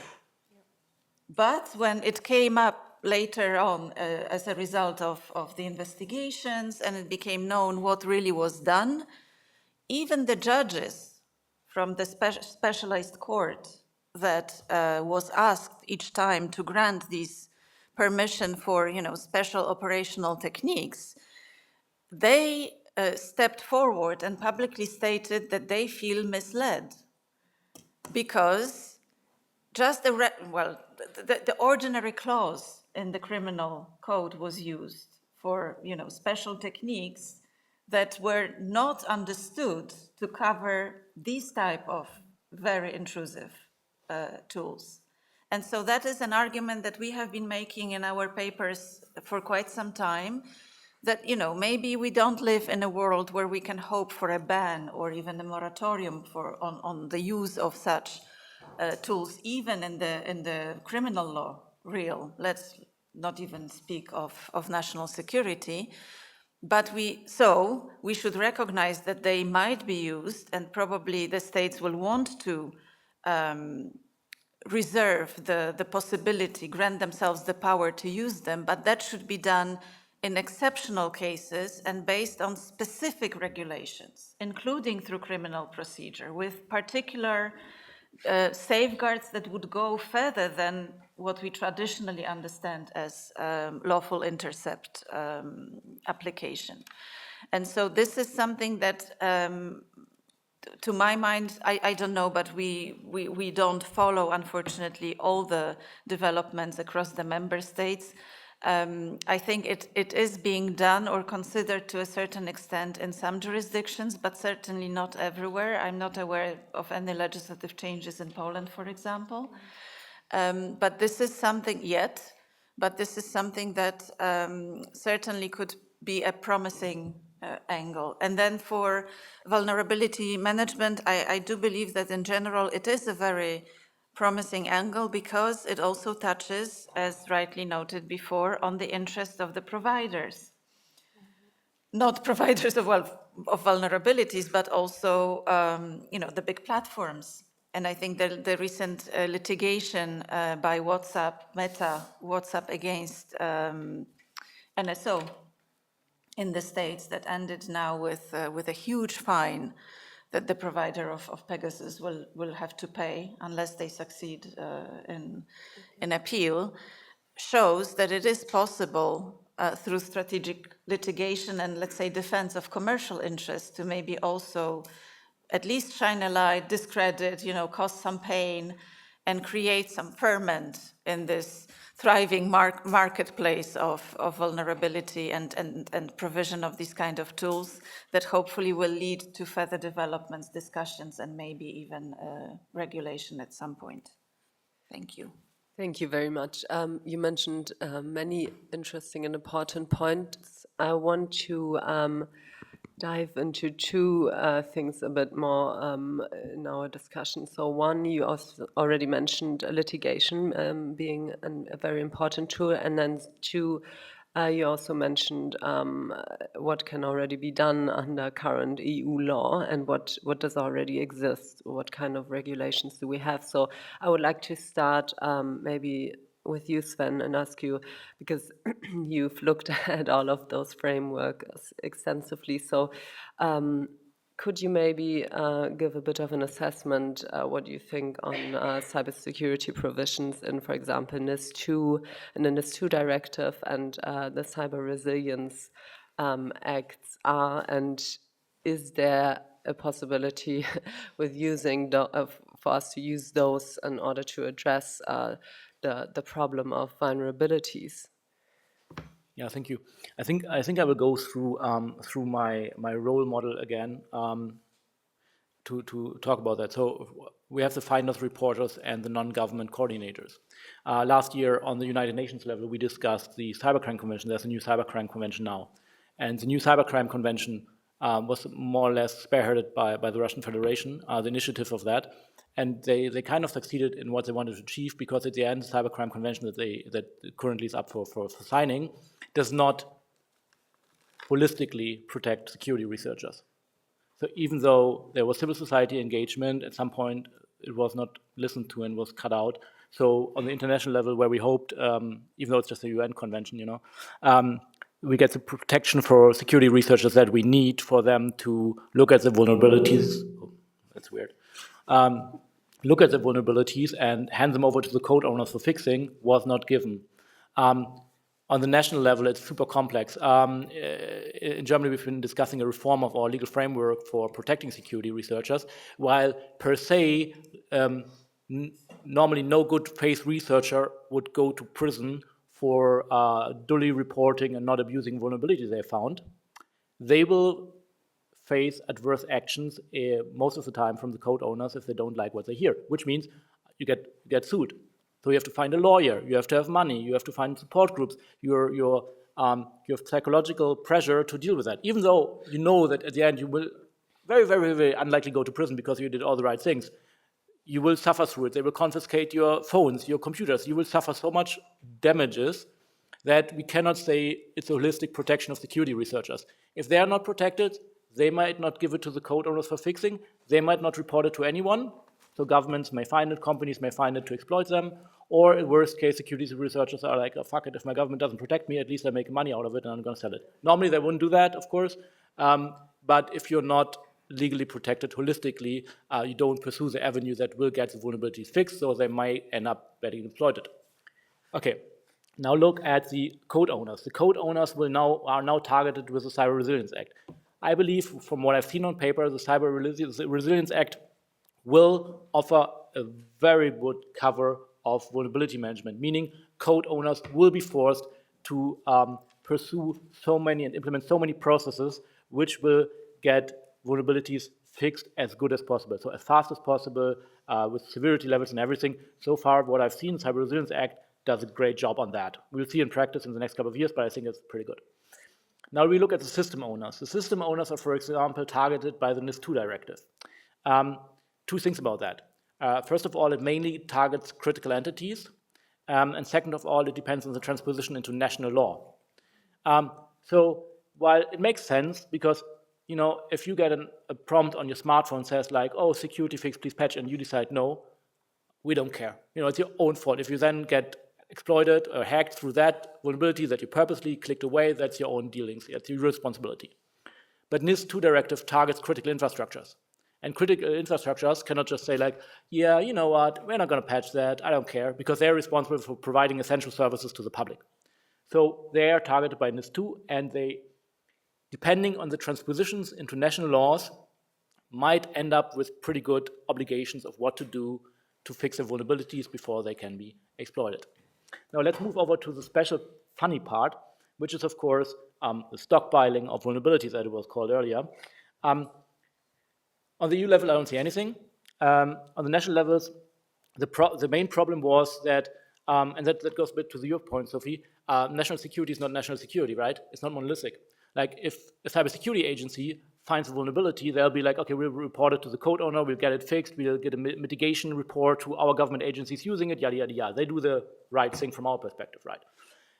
But when it came up later on as a result of the investigations and it became known what really was done, even the judges from the specialized court that was asked each time to grant these permission for special operational techniques, they stepped forward and publicly stated that they feel misled because just the ordinary clause in the criminal code was used for special techniques that were not understood to cover these type of very intrusive tools. And so that is an argument that we have been making in our papers for quite some time, that, you know, maybe we don't live in a world where we can hope for a ban or even a moratorium on the use of such tools, even in the criminal law realm. Let's not even speak of national security. But we should recognize that they might be used, and probably the states will want to reserve the possibility, grant themselves the power to use them, but that should be done in exceptional cases and based on specific regulations, including through criminal procedure, with particular safeguards that would go further than what we traditionally understand as lawful intercept application. And so this is something that, to my mind, I don't know, but we don't follow, unfortunately, all the developments across the member states. I think it is being done or considered to a certain extent in some jurisdictions, but certainly not everywhere. I'm not aware of any legislative changes in Poland, for example. But this is something that certainly could be a promising angle. And then for vulnerability management, I do believe that in general it is a very promising angle because it also touches, as rightly noted before, on the interest of the providers. Not providers of vulnerabilities, but also you know, the big platforms. And I think the recent litigation by WhatsApp against NSO in the States that ended now with a huge fine that the provider of Pegasus will have to pay unless they succeed in appeal, shows that it is possible through strategic litigation and, let's say, defense of commercial interests to maybe also at least shine a light, discredit, you know, cause some pain, and create some ferment in this thriving marketplace of vulnerability and provision of these kind of tools that hopefully will lead to further developments, discussions, and maybe even regulation at some point. Thank you. Thank you very much. You mentioned many interesting and important points. I want to dive into two things a bit more in our discussion. So one, you also already mentioned litigation being a very important tool, and then two, you also mentioned what can already be done under current EU law and what does already exist, what kind of regulations do we have. So I would like to start maybe with you, Sven, and ask you, because you've looked at all of those frameworks extensively. So could you maybe give a bit of an assessment, what you think on cybersecurity provisions in, for example, NIS2 and the NIS2 directive and the Cyber Resilience Acts are, and is there a possibility with using for us to use those in order to address the problem of vulnerabilities? Yeah, thank you. I think I will go through my role model again to talk about that. So we have the finders, reporters, and the non-government coordinators. Last year on the United Nations level, we discussed the Cybercrime Convention. There's a new Cybercrime Convention now, and the new Cybercrime Convention was more or less spearheaded by the Russian Federation, the initiative of that. And they kind of succeeded in what they wanted to achieve, because at the end, the Cybercrime Convention that currently is up for signing does not holistically protect security researchers. So even though there was civil society engagement, at some point it was not listened to and was cut out. So on the international level, where we hoped, even though it's just a UN convention, you know, we get the protection for security researchers that we need for them to look at the vulnerabilities. Oh, that's weird. Look at the vulnerabilities and hand them over to the code owners for fixing was not given. On the national level, it's super complex. In Germany, we've been discussing a reform of our legal framework for protecting security researchers, while per se, normally no good faith researcher would go to prison for dully reporting and not abusing vulnerabilities they found. They will face adverse actions most of the time from the code owners if they don't like what they hear, which means you get sued. So you have to find a lawyer, you have to have money, you have to find support groups, your you have psychological pressure to deal with that, even though you know that at the end you will very, very, very unlikely go to prison because you did all the right things. You will suffer through it. They will confiscate your phones, your computers. You will suffer so much damages that we cannot say it's a holistic protection of security researchers. If they are not protected, they might not give it to the code owners for fixing. They might not report it to anyone. So governments may find it, companies may find it to exploit them. Or in worst case, security researchers are like, oh, fuck it, if my government doesn't protect me, at least I make money out of it and I'm going to sell it. Normally they wouldn't do that, of course. But if you're not legally protected holistically, you don't pursue the avenue that will get the vulnerabilities fixed, so they might end up getting exploited. Okay, now look at the code owners. The code owners are now targeted with the Cyber Resilience Act. I believe, from what I've seen on paper, the Cyber Resilience Act will offer a very good cover of vulnerability management, meaning code owners will be forced to pursue so many and implement so many processes which will get vulnerabilities fixed as good as possible, so as fast as possible, with severity levels and everything. So far, what I've seen, Cyber Resilience Act does a great job on that. We'll see in practice in the next couple of years, but I think it's pretty good. Now we look at the system owners. The system owners are, for example, targeted by the NIS2 directive. Two things about that. First of all, it mainly targets critical entities. And second of all, it depends on the transposition into national law. So while it makes sense, because if you get a prompt on your smartphone says like, oh, security fix, please patch, and you decide no, we don't care. It's your own fault. If you then get exploited or hacked through that vulnerability that you purposely clicked away, that's your own dealings. It's your responsibility. But NIS2 directive targets critical infrastructures. And critical infrastructures cannot just say like, yeah, you know what, we're not going to patch that, I don't care, because they're responsible for providing essential services to the public. So they are targeted by NIS2, and they, depending on the transpositions into national laws, might end up with pretty good obligations of what to do to fix the vulnerabilities before they can be exploited. Now let's move over to the special funny part, which is of course the stockpiling of vulnerabilities, as it was called earlier. On the EU level, I don't see anything. On the national levels, the main problem was that, and that goes a bit to your point, Sophie, national security is not national security, right? It's not monolithic. Like if a cybersecurity agency finds a vulnerability, they'll be like, okay, we'll report it to the code owner, we'll get it fixed, we'll get a mitigation report to our government agencies using it, yada, yada, yada. They do the right thing from our perspective, right?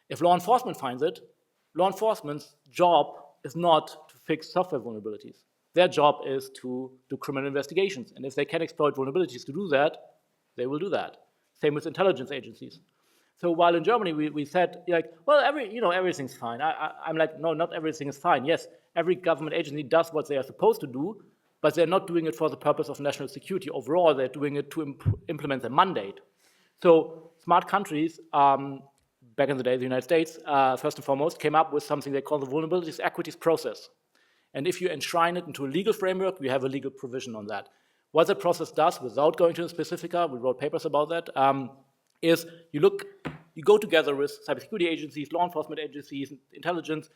If law enforcement finds it, law enforcement's job is not to fix software vulnerabilities. Their job is to do criminal investigations. And if they can exploit vulnerabilities to do that, they will do that. Same with intelligence agencies. So while in Germany we said, like, well, everything's fine. I'm like, no, not everything is fine. Yes, every government agency does what they are supposed to do, but they're not doing it for the purpose of national security. Overall, they're doing it to implement their mandate. So smart countries, back in the day, the United States, first and foremost, came up with something they call the vulnerabilities equities process. And if you enshrine it into a legal framework, we have a legal provision on that. What the process does, without going to the specifica, we wrote papers about that, is you go together with cybersecurity agencies, law enforcement agencies, intelligence,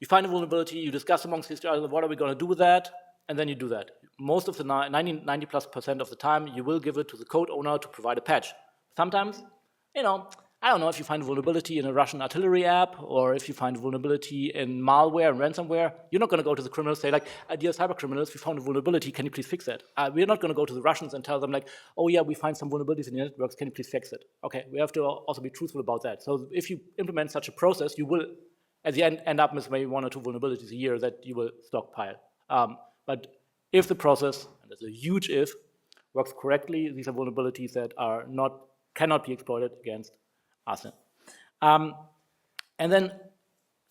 you find a vulnerability, you discuss amongst each other, what are we going to do with that, and then you do that. Most of the 90+% of the time, you will give it to the code owner to provide a patch. Sometimes, I don't know, if you find a vulnerability in a Russian artillery app, or if you find a vulnerability in malware and ransomware, you're not going to go to the criminals and say, like, dear cyber criminals, we found a vulnerability, can you please fix it? We're not going to go to the Russians and tell them, like, oh yeah, we find some vulnerabilities in your networks, can you please fix it? Okay, we have to also be truthful about that. So if you implement such a process, you will, at the end up with maybe 1 or 2 vulnerabilities a year that you will stockpile. But if the process, and there's a huge if, works correctly, these are vulnerabilities that cannot be exploited against us. And then,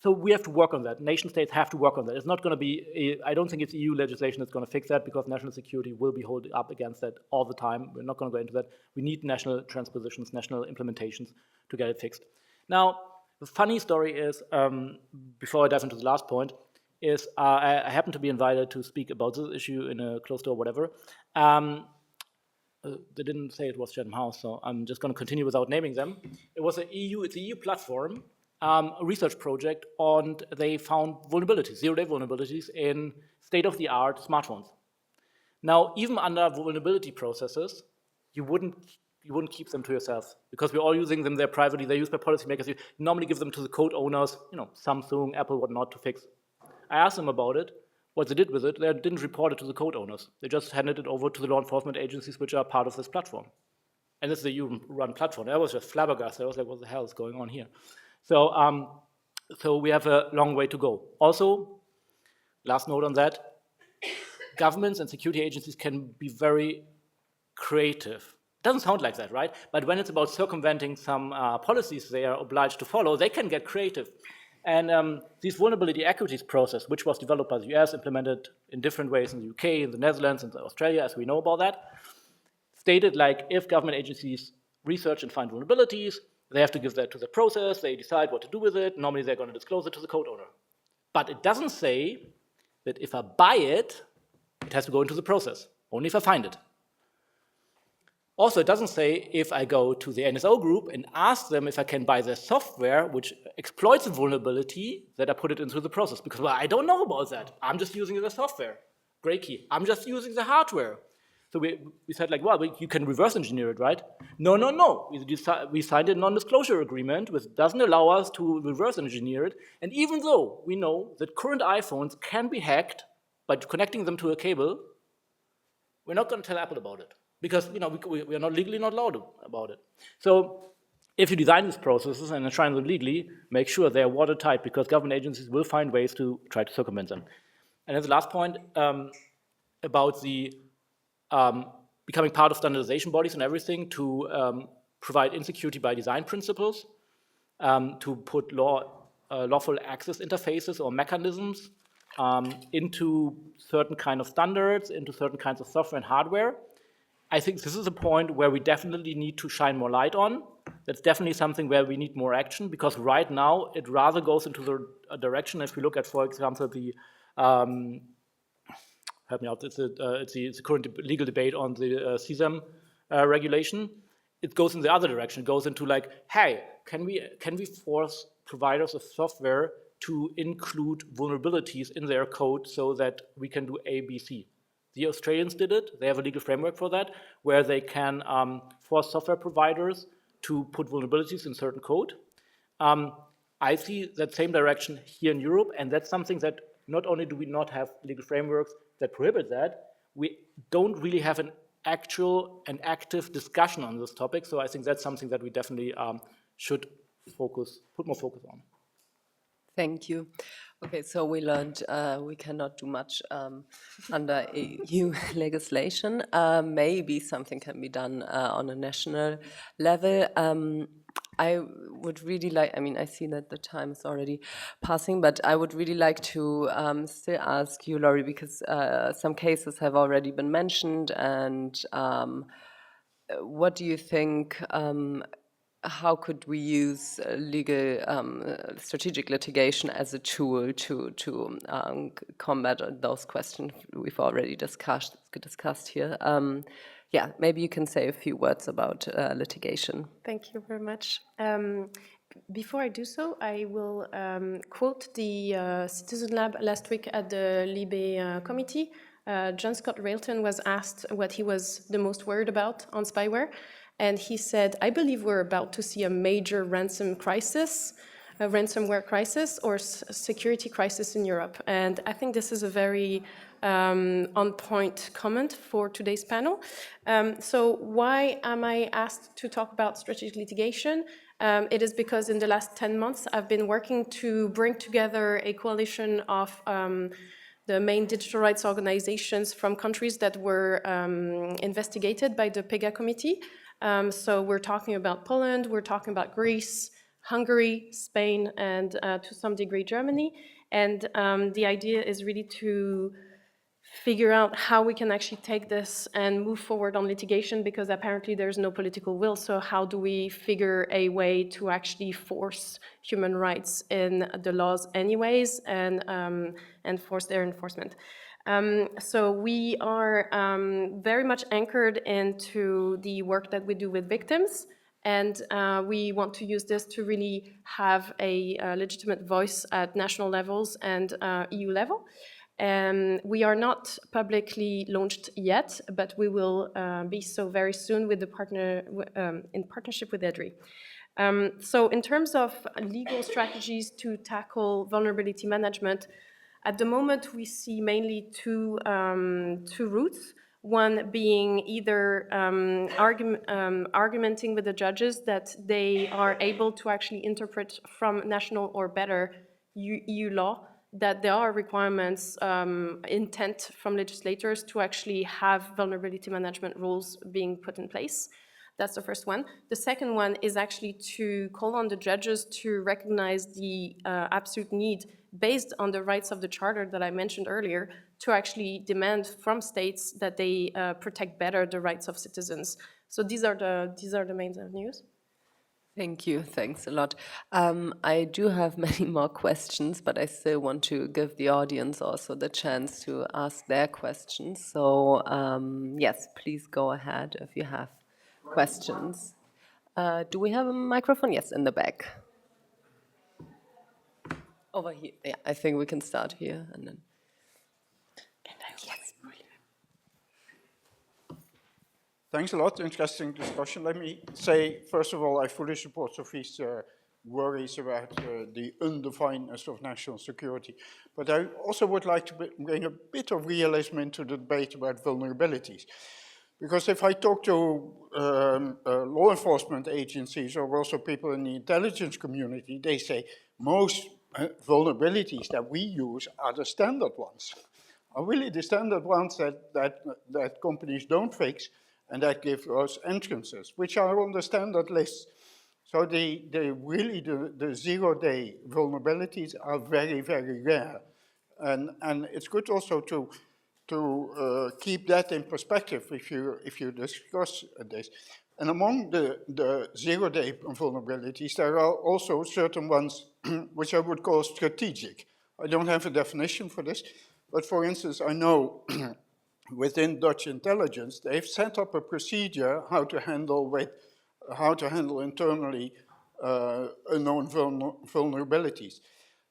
so we have to work on that. Nation states have to work on that. It's not going to be, I don't think it's EU legislation that's going to fix that, because national security will be holding up against that all the time. We're not going to go into that. We need national transpositions, national implementations to get it fixed. Now, the funny story is, before I dive into the last point, is I happen to be invited to speak about this issue in a closed door, whatever. They didn't say it was Chatham House, so I'm just going to continue without naming them. It's an EU platform, a research project, and they found vulnerabilities, zero-day vulnerabilities in state-of-the-art smartphones. Now, even under vulnerability processes, you wouldn't you wouldn't keep them to yourself because we're all using them there privately. They're used by policymakers. You normally give them to the code owners, Samsung, Apple, whatnot, to fix. I asked them about it, what they did with it. They didn't report it to the code owners. They just handed it over to the law enforcement agencies, which are part of this platform. And this is a EU-run platform. I was just flabbergasted. I was like, what the hell is going on here? So, so we have a long way to go. Also, last note on that, governments and security agencies can be very creative. Doesn't sound like that, right? But when it's about circumventing some policies they are obliged to follow, they can get creative. And this vulnerability equities process, which was developed by the US, implemented in different ways in the UK, in the Netherlands, and Australia, as we know about that, stated like if government agencies research and find vulnerabilities, they have to give that to the process, they decide what to do with it, normally they're going to disclose it to the code owner. But it doesn't say that if I buy it, it has to go into the process, only if I find it. Also, it doesn't say if I go to the NSO group and ask them if I can buy their software which exploits a vulnerability, that I put it into the process, because well, I don't know about that. I'm just using the software. Great key. I'm just using the hardware. So we said like, well, you can reverse engineer it, right? No. We signed a non-disclosure agreement which doesn't allow us to reverse engineer it. And even though we know that current iPhones can be hacked by connecting them to a cable, we're not going to tell Apple about it because we are not legally not allowed about it. So if you design these processes and are trying them legally, make sure they're watertight because government agencies will find ways to try to circumvent them. And then the last point about the becoming part of standardization bodies and everything to provide insecurity by design principles, to put lawful access interfaces or mechanisms into certain kind of standards, into certain kinds of software and hardware. I think this is a point where we definitely need to shine more light on. That's definitely something where we need more action because right now it rather goes into the direction, if we look at, for example, the help me out. It's the current legal debate on the CSAM regulation. It goes in the other direction. It goes into like, hey, can we force providers of software to include vulnerabilities in their code so that we can do A, B, C? The Australians did it. They have a legal framework for that, where they can force software providers to put vulnerabilities in certain code. I see that same direction here in Europe, and that's something that not only do we not have legal frameworks that prohibit that, we don't really have an actual and active discussion on this topic. So I think that's something that we definitely should put more focus on. Thank you. Okay, so we learned we cannot do much under EU legislation. Maybe something can be done on a national level. I would really like, I mean, I see that the time is already passing, but I would really like to still ask you, Laurie, because some cases have already been mentioned, and what do you think, how could we use legal strategic litigation as a tool to combat those questions we've already discussed here? Yeah, maybe you can say a few words about litigation. Thank you very much. Before I do so, I will quote the Citizen Lab last week at the Libe committee. John Scott Railton was asked what he was the most worried about on spyware. And he said, I believe we're about to see a major ransom crisis, a ransomware crisis or security crisis in Europe. And I think this is a very on-point comment for today's panel. So why am I asked to talk about strategic litigation? It is because in the last 10 months, I've been working to bring together a coalition of the main digital rights organizations from countries that were investigated by the PEGA committee. So we're talking about Poland, we're talking about Greece, Hungary, Spain, and to some degree Germany. And the idea is really to figure out how we can actually take this and move forward on litigation, because apparently there's no political will. So how do we figure a way to actually force human rights in the laws anyways and force their enforcement? So we are very much anchored into the work that we do with victims, and we want to use this to really have a legitimate voice at national levels and EU level. We are not publicly launched yet, but we will be so very soon with the in partnership with EDRI. So in terms of legal strategies to tackle vulnerability management, at the moment we see mainly two routes. One being either argumenting with the judges that they are able to actually interpret from national or better EU law that there are requirements, intent from legislators to actually have vulnerability management rules being put in place. That's the first one. The second one is actually to call on the judges to recognize the absolute need, based on the rights of the Charter that I mentioned earlier, to actually demand from states that they protect better the rights of citizens. So these are the main avenues. Thank you. Thanks a lot. I do have many more questions, but I still want to give the audience also the chance to ask their questions. So yes, please go ahead if you have questions. Do we have a microphone? Yes, in the back. Over here. Yeah, I think we can start here and then. Yes, brilliant. Thanks a lot. Interesting discussion. Let me say, first of all, I fully support Sophie's worries about the undefinedness of national security. But I also would like to bring a bit of realism into the debate about vulnerabilities. Because if I talk to law enforcement agencies or also people in the intelligence community, they say most vulnerabilities that we use are the standard ones. Are really the standard ones that companies don't fix and that give us entrances, which are on the standard list. So the zero-day vulnerabilities are very, very rare. And it's good also to keep that in perspective if you discuss this. And among the zero-day vulnerabilities, there are also certain ones which I would call strategic. I don't have a definition for this, but for instance, I know within Dutch intelligence, they've set up a procedure how to handle internally unknown vulnerabilities.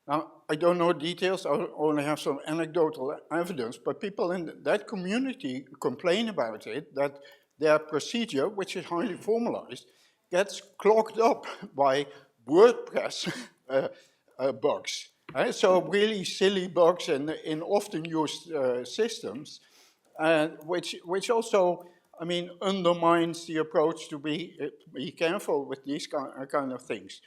Now, I don't know details, I only have some anecdotal evidence, but people in that community complain about it, that their procedure, which is highly formalized, gets clogged up by WordPress bugs. So really silly bugs in often used systems, which also, I mean, undermines the approach to be careful with these kind of things.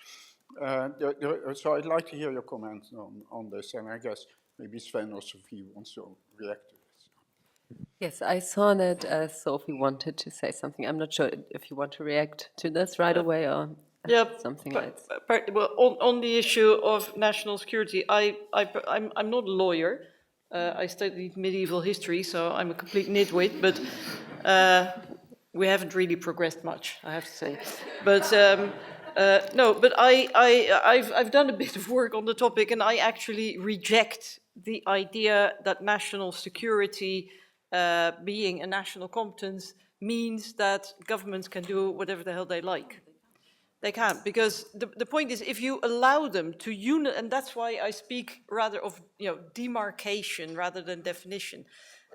So I'd like to hear your comments on this, and I guess maybe Sven or Sophie wants to react to this. Yes, I saw that Sophie wanted to say something. I'm not sure if you want to react to this right away or something else. Well, on the issue of national security, I'm not a lawyer. I studied medieval history, so I'm a complete nitwit, but we haven't really progressed much, I have to say. But no, but I've done a bit of work on the topic, and I actually reject the idea that national security being a national competence means that governments can do whatever the hell they like. They can't, because the point is, if you allow them to and that's why I speak rather of demarcation rather than definition.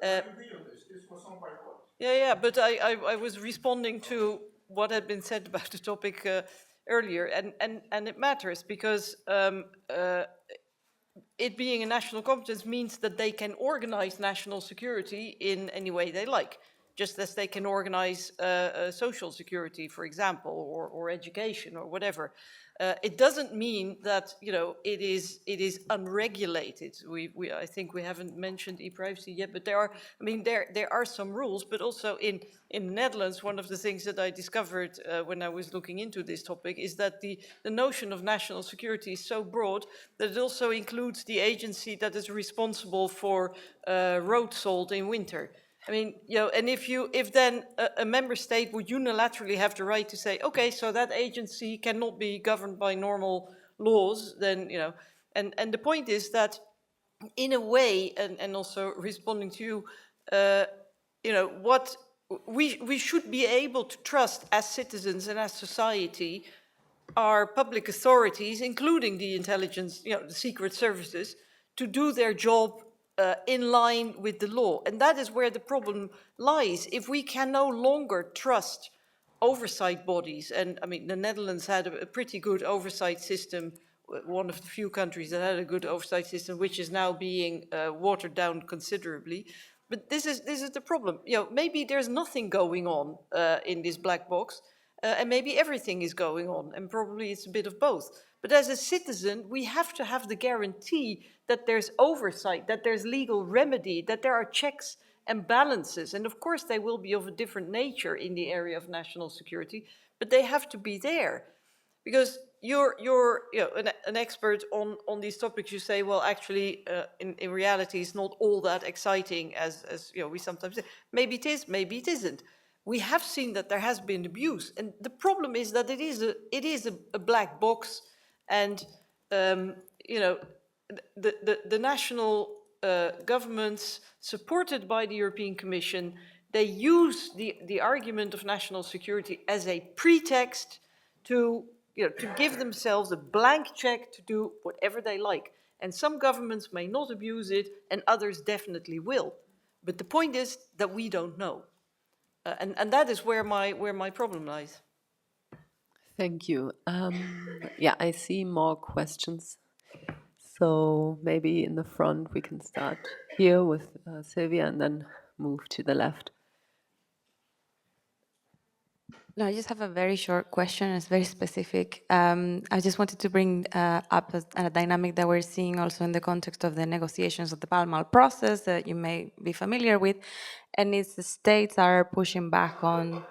I agree on this. This was not my point. Yeah, but I was responding to what had been said about the topic earlier, and it matters because it being a national competence means that they can organize national security in any way they like, just as they can organize social security, for example, or education or whatever. It doesn't mean that it is unregulated. I think we haven't mentioned e-privacy yet, but there are some rules. But also in the Netherlands, one of the things that I discovered when I was looking into this topic is that the notion of national security is so broad that it also includes the agency that is responsible for road salt in winter. I mean, and if then a member state would unilaterally have the right to say, okay, so that agency cannot be governed by normal laws, then, and the point is that in a way, and also responding to you, what we should be able to trust as citizens and as society our public authorities, including the intelligence, the secret services, to do their job in line with the law. And that is where the problem lies. If we can no longer trust oversight bodies, and I mean, the Netherlands had a pretty good oversight system, one of the few countries that had a good oversight system, which is now being watered down considerably. But this is the problem. You know, maybe there's nothing going on in this black box, and maybe everything is going on, and probably it's a bit of both. But as a citizen, we have to have the guarantee that there's oversight, that there's legal remedy, that there are checks and balances. And of course, they will be of a different nature in the area of national security, but they have to be there. Because you're you know, an expert on these topics, you say, well, actually, in reality, it's not all that exciting as you know, we sometimes say. Maybe it is, maybe it isn't. We have seen that there has been abuse. And the problem is that it is a black box. And, you know, the national governments, supported by the European Commission, they use the argument of national security as a pretext to, you know, to give themselves a blank check to do whatever they like. And some governments may not abuse it, and others definitely will. But the point is that we don't know. And that is where my problem lies. Thank you. Yeah, I see more questions. So maybe in the front we can start here with Sylvia and then move to the left. No, I just have a very short question. It's very specific. I just wanted to bring up a dynamic that we're seeing also in the context of the negotiations of the Palmal process that you may be familiar with. And it's the states are pushing back on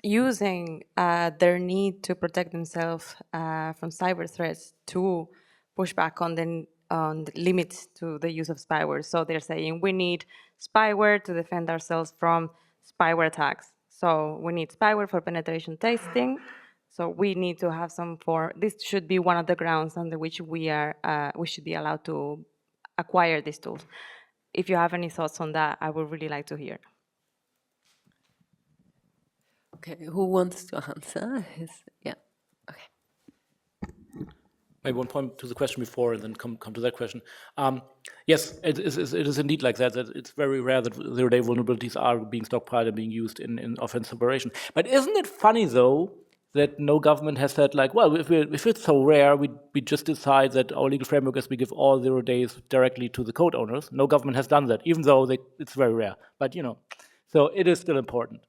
using their need to protect themselves from cyber threats to push back on the limits to the use of spyware. So they're saying we need spyware to defend ourselves from spyware attacks. So we need spyware for penetration testing. So we need to have some this should be one of the grounds under which we should be allowed to acquire these tools. If you have any thoughts on that, I would really like to hear. Okay, who wants to answer? Yeah, okay. Maybe one point to the question before and then come to that question. Yes, it is indeed like that it's very rare that zero-day vulnerabilities are being stockpiled and being used in offensive operation. But isn't it funny, though, that no government has said, like, well, if it's so rare, we just decide that our legal framework is we give all 0 days directly to the code owners. No government has done that, even though it's very rare. But, you know, so it is still important,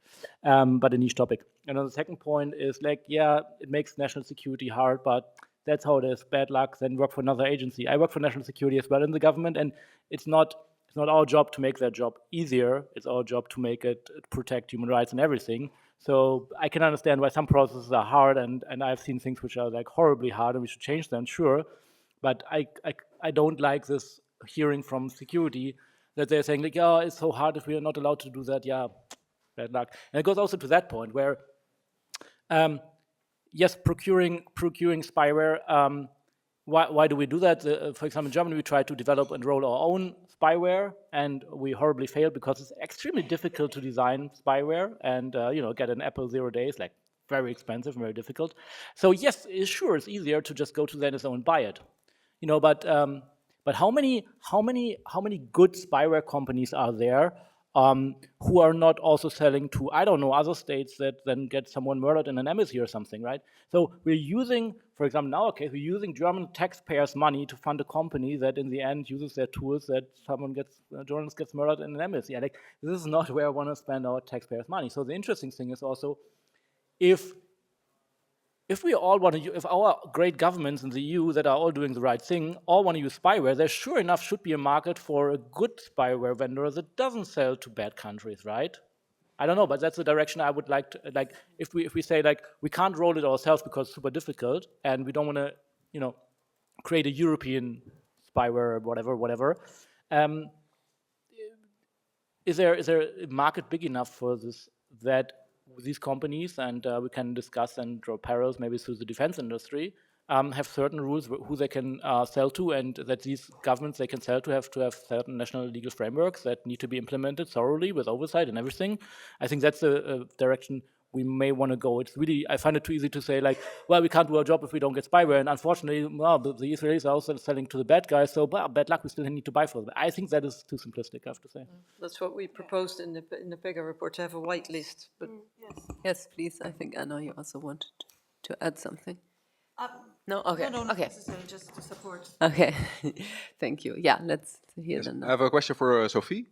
but a niche topic. And on the second point is, like, yeah, it makes national security hard, but that's how it is. Bad luck, then work for another agency. I work for national security as well in the government, and it's not our job to make that job easier. It's our job to make it protect human rights and everything. So I can understand why some processes are hard, and I've seen things which are like horribly hard, and we should change them, sure. But I don't like this hearing from security that they're saying, like, yeah, it's so hard if we are not allowed to do that. Yeah, bad luck. And it goes also to that point where, yes, procuring spyware. Why do we do that? For example, in Germany, we try to develop and roll our own spyware, and we horribly failed because it's extremely difficult to design spyware and you know, get an Apple 0 days, like very expensive and very difficult. So yes, sure, it's easier to just go to the NSO and buy it, you know. But how many good spyware companies are there who are not also selling to, I don't know, other states that then get someone murdered in an embassy or something, right? So we're using, for example, in our case, we're using German taxpayers' money to fund a company that in the end uses their tools that a journalist gets murdered in an embassy. Like, this is not where I want to spend our taxpayers' money. So the interesting thing is also, if we all want to, if our great governments in the EU that are all doing the right thing all want to use spyware, there sure enough should be a market for a good spyware vendor that doesn't sell to bad countries, right? I don't know, but that's the direction I would like to, like, if we say, like, we can't roll it ourselves because it's super difficult and we don't want to, you know, create a European spyware, whatever. Is there a market big enough for this, that these companies, and we can discuss and draw parallels maybe through the defense industry, have certain rules who they can sell to, and that these governments they can sell to have certain national legal frameworks that need to be implemented thoroughly with oversight and everything. I think that's a direction we may want to go. It's really, I find it too easy to say like, well, we can't do our job if we don't get spyware. And unfortunately, well, the Israelis are also selling to the bad guys, so bad luck, we still need to buy for them. I think that is too simplistic, I have to say. That's what we proposed in the PEGA report, to have a white list, but. Yes, please. I think Anna, you also wanted to add something. No? Okay. No, not Okay. necessarily, just to support. Okay. Thank you. Yeah, let's hear Yes, them I now. have a question for Sophie.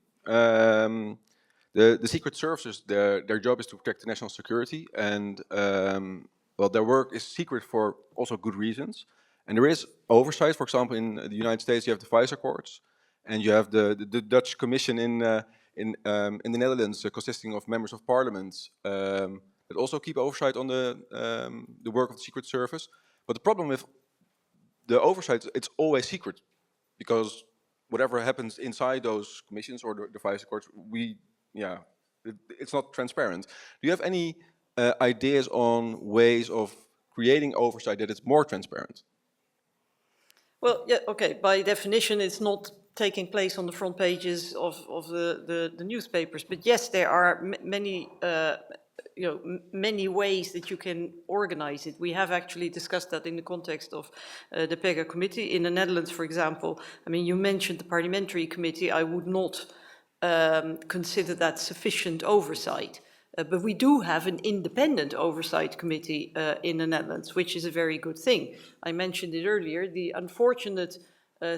The secret services, their job is to protect the national security, and well, their work is secret for also good reasons. And there is oversight. For example, in the United States, you have the FISA courts, and you have the Dutch Commission in the Netherlands, consisting of members of parliament, that also keep oversight on the work of the Secret Service. But the problem with the oversight, it's always secret, because whatever happens inside those commissions or the FISA courts, it's not transparent. Do you have any ideas on ways of creating oversight that it's more transparent? Well, yeah, okay, by definition, it's not taking place on the front pages of the newspapers. But yes, there are many, many ways that you can organize it. We have actually discussed that in the context of the PEGA committee. In the Netherlands, for example, I mean, you mentioned the parliamentary committee. I would not consider that sufficient oversight. But we do have an independent oversight committee in the Netherlands, which is a very good thing. I mentioned it earlier. The unfortunate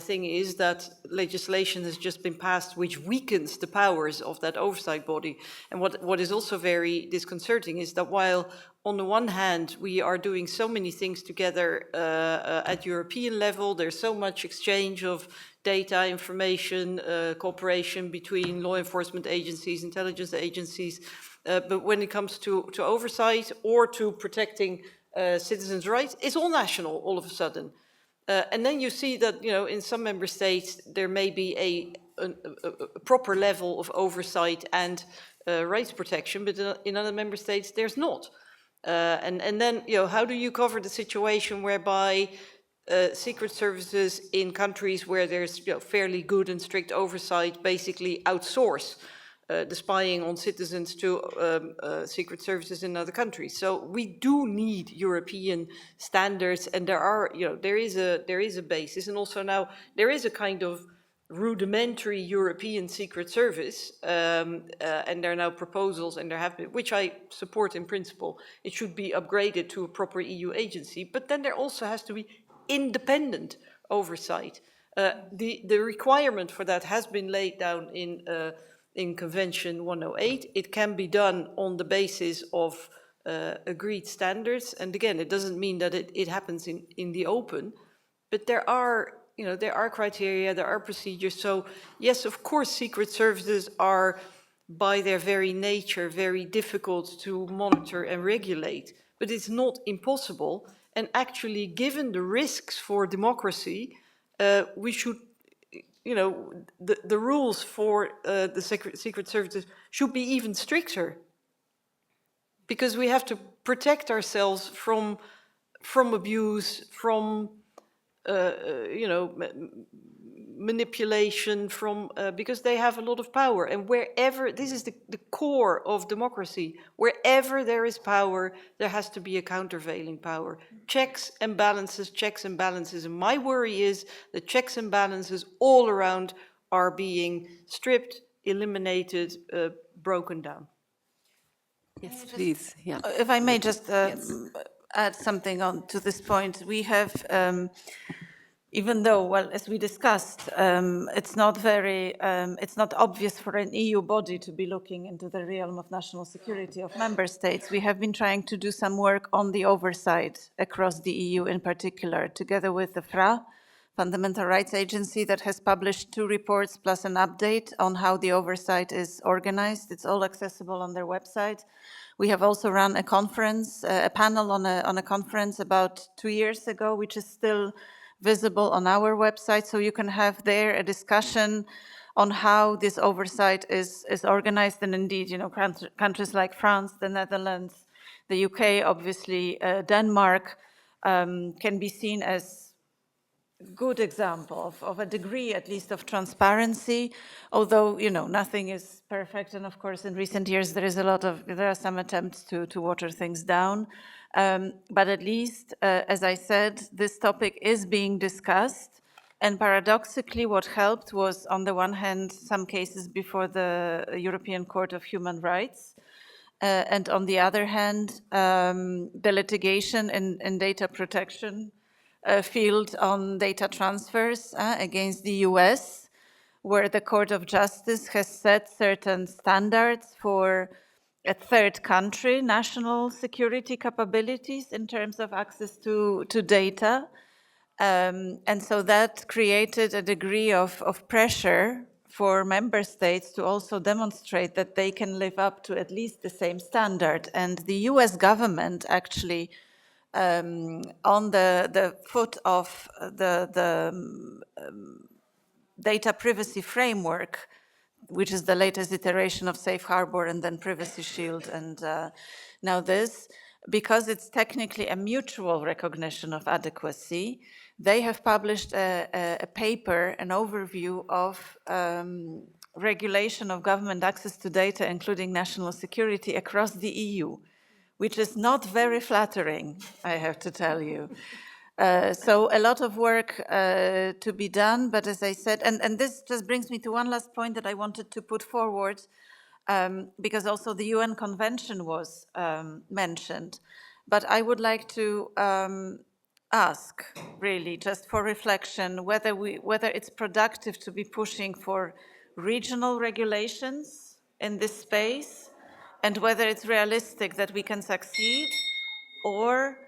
thing is that legislation has just been passed which weakens the powers of that oversight body. And what is also very disconcerting is that while on the one hand we are doing so many things together at European level, there's so much exchange of data, information, cooperation between law enforcement agencies, intelligence agencies, but when it comes to oversight or to protecting citizens' rights, it's all national all of a sudden. And then you see that, in some member states, there may be a proper level of oversight and rights protection, but in other member states, there's not. And then, how do you cover the situation whereby secret services in countries where there's fairly good and strict oversight basically outsource the spying on citizens to secret services in other countries. So we do need European standards, and there is a basis, and also now there is a kind of rudimentary European secret service, and there are now proposals, and there have been, which I support in principle. It should be upgraded to a proper EU agency, but then there also has to be independent oversight. The requirement for that has been laid down in Convention 108. It can be done on the basis of agreed standards. And again, it doesn't mean that it happens in the open, but there are criteria, there are procedures. So yes, of course, secret services are by their very nature very difficult to monitor and regulate, but it's not impossible. And actually, given the risks for democracy, we should, the rules for the secret services should be even stricter, because we have to protect ourselves from abuse, from manipulation, because they have a lot of power. And wherever, this is the core of democracy, wherever there is power, there has to be a countervailing power. Checks and balances. And my worry is that checks and balances all around are being stripped, eliminated, broken down. Yes, please. Yeah. If I may just add something on to this point, we have, even though, well, as we discussed, it's not obvious for an EU body to be looking into the realm of national security of member states. We have been trying to do some work on the oversight across the EU in particular, together with the FRA, Fundamental Rights Agency, that has published 2 reports plus an update on how the oversight is organized. It's all accessible on their website. We have also run a conference, a panel on a conference about 2 years ago, which is still visible on our website. So you can have there a discussion on how this oversight is organized. And indeed, countries like France, the Netherlands, the UK, obviously Denmark, can be seen as good example of a degree, at least, of transparency, although, you know, nothing is perfect. And of course, in recent years, there are some attempts to water things down. But at least, as I said, this topic is being discussed. And paradoxically, what helped was, on the one hand, some cases before the European Court of Human Rights, and on the other hand, the litigation in data protection field on data transfers against the US, where the Court of Justice has set certain standards for a third country national security capabilities in terms of access to data. And so that created a degree of pressure for member states to also demonstrate that they can live up to at least the same standard. And the US government actually, on the foot of the data privacy framework, which is the latest iteration of Safe Harbor and then Privacy Shield and now this, because it's technically a mutual recognition of adequacy, they have published a paper, an overview of regulation of government access to data, including national security, across the EU, which is not very flattering, I have to tell you. So a lot of work to be done, but as I said, and this just brings me to one last point that I wanted to put forward, because also the UN Convention was mentioned. But I would like to ask, really, just for reflection, whether it's productive to be pushing for regional regulations in this space, and whether it's realistic that we can succeed, or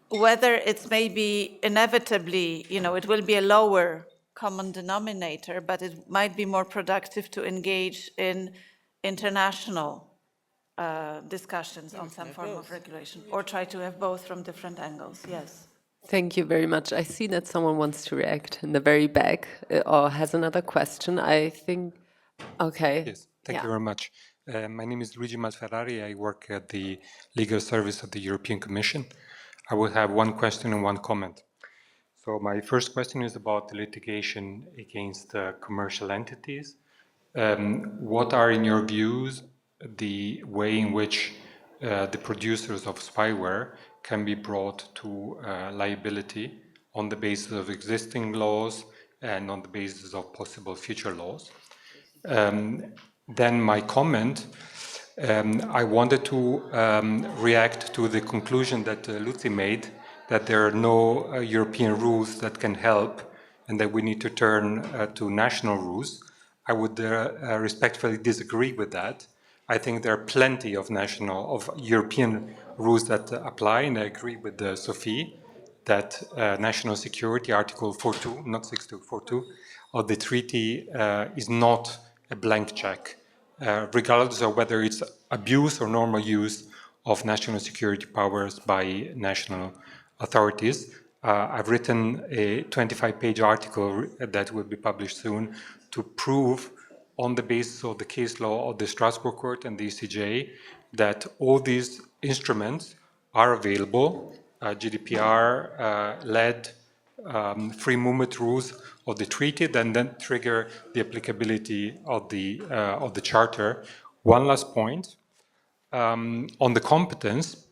whether it's maybe inevitably, you know, it will be a lower common denominator, but it might be more productive to engage in international discussions on some form of regulation, or try to have both from different angles. Yes. Thank you very much. I see that someone wants to react in the very back or has another question. I think, okay. Yes, thank you very much. My name is Luigi Malferrari. I work at the Legal Service of the European Commission. I will have one question and one comment. So my first question is about the litigation against commercial entities. What are, in your views, the way in which the producers of spyware can be brought to liability on the basis of existing laws and on the basis of possible future laws? Then my comment, I wanted to react to the conclusion that Lucy made, that there are no European rules that can help and that we need to turn to national rules. I would respectfully disagree with that. I think there are plenty of European rules that apply, and I agree with Sophie that national security, Article 4.2, not 6.2, 4.2, of the treaty is not a blank check, regardless of whether it's abuse or normal use of national security powers by national authorities. I've written a 25-page article that will be published soon to prove, on the basis of the case law of the Strasbourg Court and the ECJ, that all these instruments are available, GDPR-led free movement rules of the treaty, then trigger the applicability of the charter. One last point on the competence.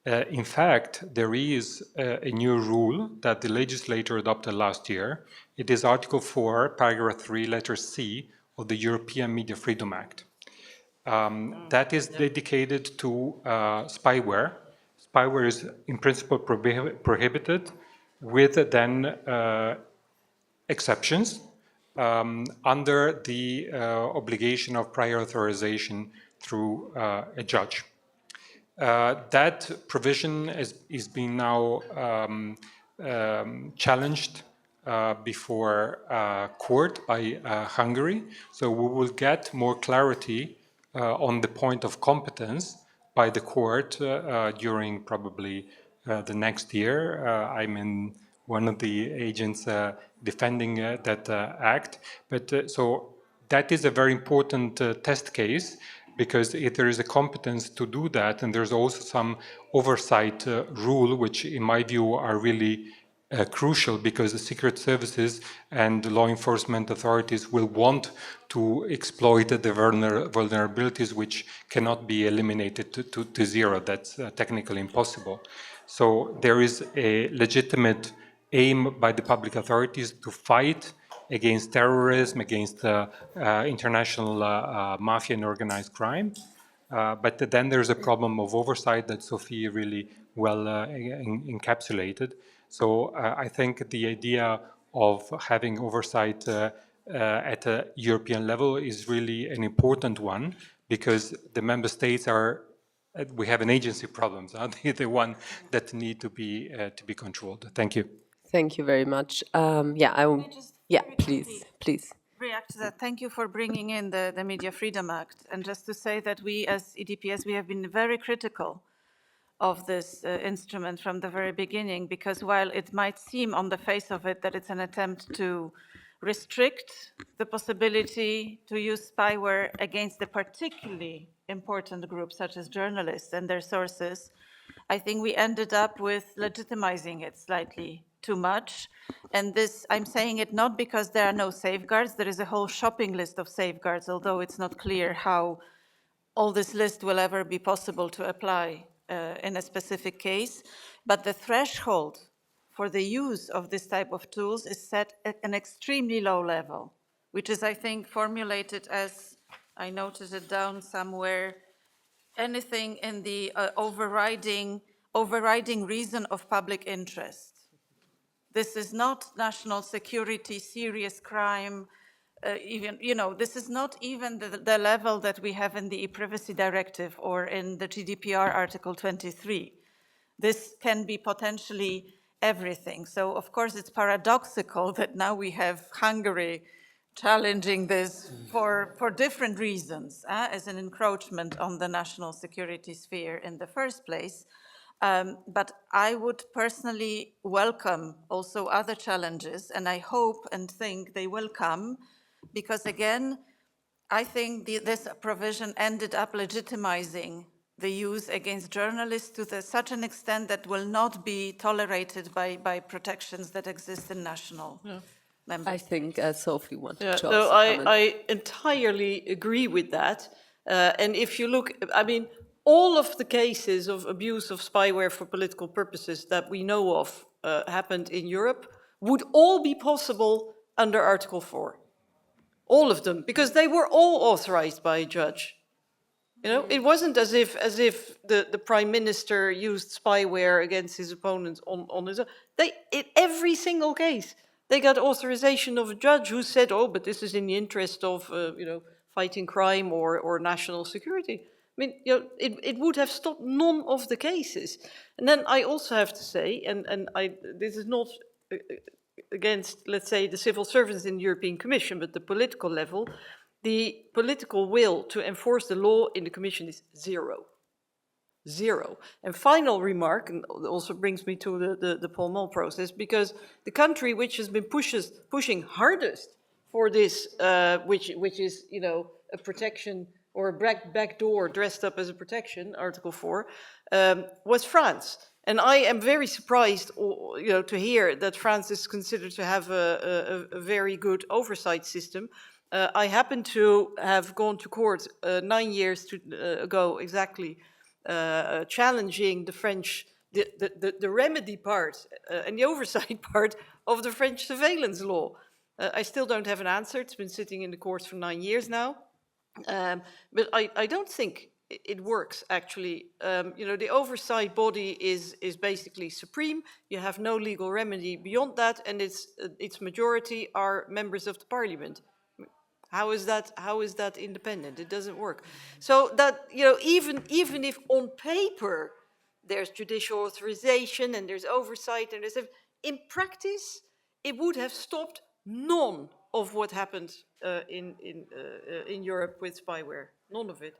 In fact, there is a new rule that the legislator adopted last year. It is Article 4, Paragraph 3, letter C of the European Media Freedom Act. That is dedicated to spyware. Spyware is in principle prohibited, with then exceptions under the obligation of prior authorization through a judge. That provision is being now challenged before court by Hungary. So we will get more clarity on the point of competence by the court during probably the next year. I'm in one of the agents defending that act. But so that is a very important test case, because if there is a competence to do that, and there's also some oversight rule, which in my view are really crucial because the secret services and the law enforcement authorities will want to exploit the vulnerabilities which cannot be eliminated to zero. That's technically impossible. So there is a legitimate aim by the public authorities to fight against terrorism, against international mafia and organized crime. But then there's a problem of oversight that Sophie really well encapsulated. So I think the idea of having oversight at a European level is really an important one because the member states are, we have an agency problems, are they the one that need to be controlled? Thank you. Thank you very much. Yeah, please. React to that. Thank you for bringing in the Media Freedom Act. And just to say that we as EDPS, we have been very critical of this instrument from the very beginning, because while it might seem on the face of it that it's an attempt to restrict the possibility to use spyware against a particularly important group such as journalists and their sources, I think we ended up with legitimizing it slightly too much. And this, I'm saying it not because there are no safeguards, there is a whole shopping list of safeguards, although it's not clear how all this list will ever be possible to apply in a specific case. But the threshold for the use of this type of tools is set at an extremely low level, which is, I think, formulated as, I noted it down somewhere, anything in the overriding reason of public interest. This is not national security, serious crime, even, you know, this is not even the level that we have in the e-privacy directive or in the GDPR Article 23. This can be potentially everything. So of course it's paradoxical that now we have Hungary challenging this for different reasons, as an encroachment on the national security sphere in the first place. But I would personally welcome also other challenges, and I hope and think they will come, because again, I think this provision ended up legitimizing the use against journalists to such an extent that will not be tolerated by protections that exist in national member I states. think Sophie wanted to No, also comment. I entirely agree with that. And if you look, I mean, all of the cases of abuse of spyware for political purposes that we know of happened in Europe would all be possible under Article 4. All of them, because they were all authorized by a judge. You know, it wasn't as if the prime minister used spyware against his opponents on his own. Every single case, they got authorization of a judge who said, oh, but this is in the interest of, you know, fighting crime or national security. I mean, you know, it would have stopped none of the cases. And then I also have to say, this is not against, let's say, the civil servants in the European Commission, but the political level, the political will to enforce the law in the Commission is zero. Zero. And final remark, and also brings me to the Paul Mull process, because the country which has been pushing hardest for this, which is, you know, a protection or a backdoor dressed up as a protection, Article 4, was France. And I am very surprised, you know, to hear that France is considered to have a very good oversight system. I happen to have gone to court 9 years ago exactly, challenging the French, the remedy part and the oversight part of the French surveillance law. I still don't have an answer. It's been sitting in the courts for 9 years now. But I don't think it works, actually. You know, the oversight body is basically supreme. You have no legal remedy beyond that, and its majority are members of the parliament. How is that independent? It doesn't work. So that, you know, even if on paper there's judicial authorization and there's oversight and in practice, it would have stopped none of what happened in Europe with spyware. None of it.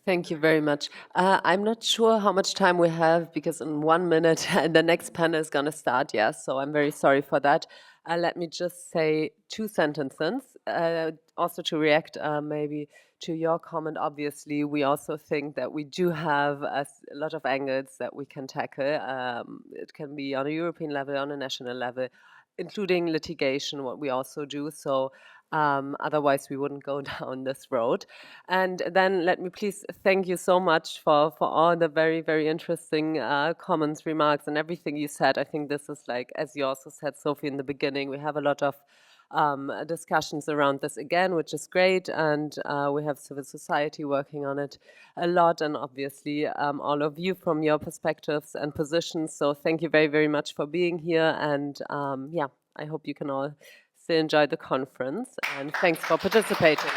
Thank you very much. I'm not sure how much time we have because in 1 minute the next panel is going to start, yes, so I'm very sorry for that. Let me just say 2 sentences, also to react maybe to your comment. Obviously, we also think that we do have a lot of angles that we can tackle. It can be on a European level, on a national level, including litigation, what we also do. So otherwise, we wouldn't go down this road. And then let me please thank you so much for all the very, very interesting comments, remarks, and everything you said. I think this is like, as you also said, Sophie, in the beginning, we have a lot of discussions around this again, which is great. And we have civil society working on it a lot, and obviously all of you from your perspectives and positions. So thank you very, very much for being here. And yeah, I hope you can all still enjoy the conference. And thanks for participating.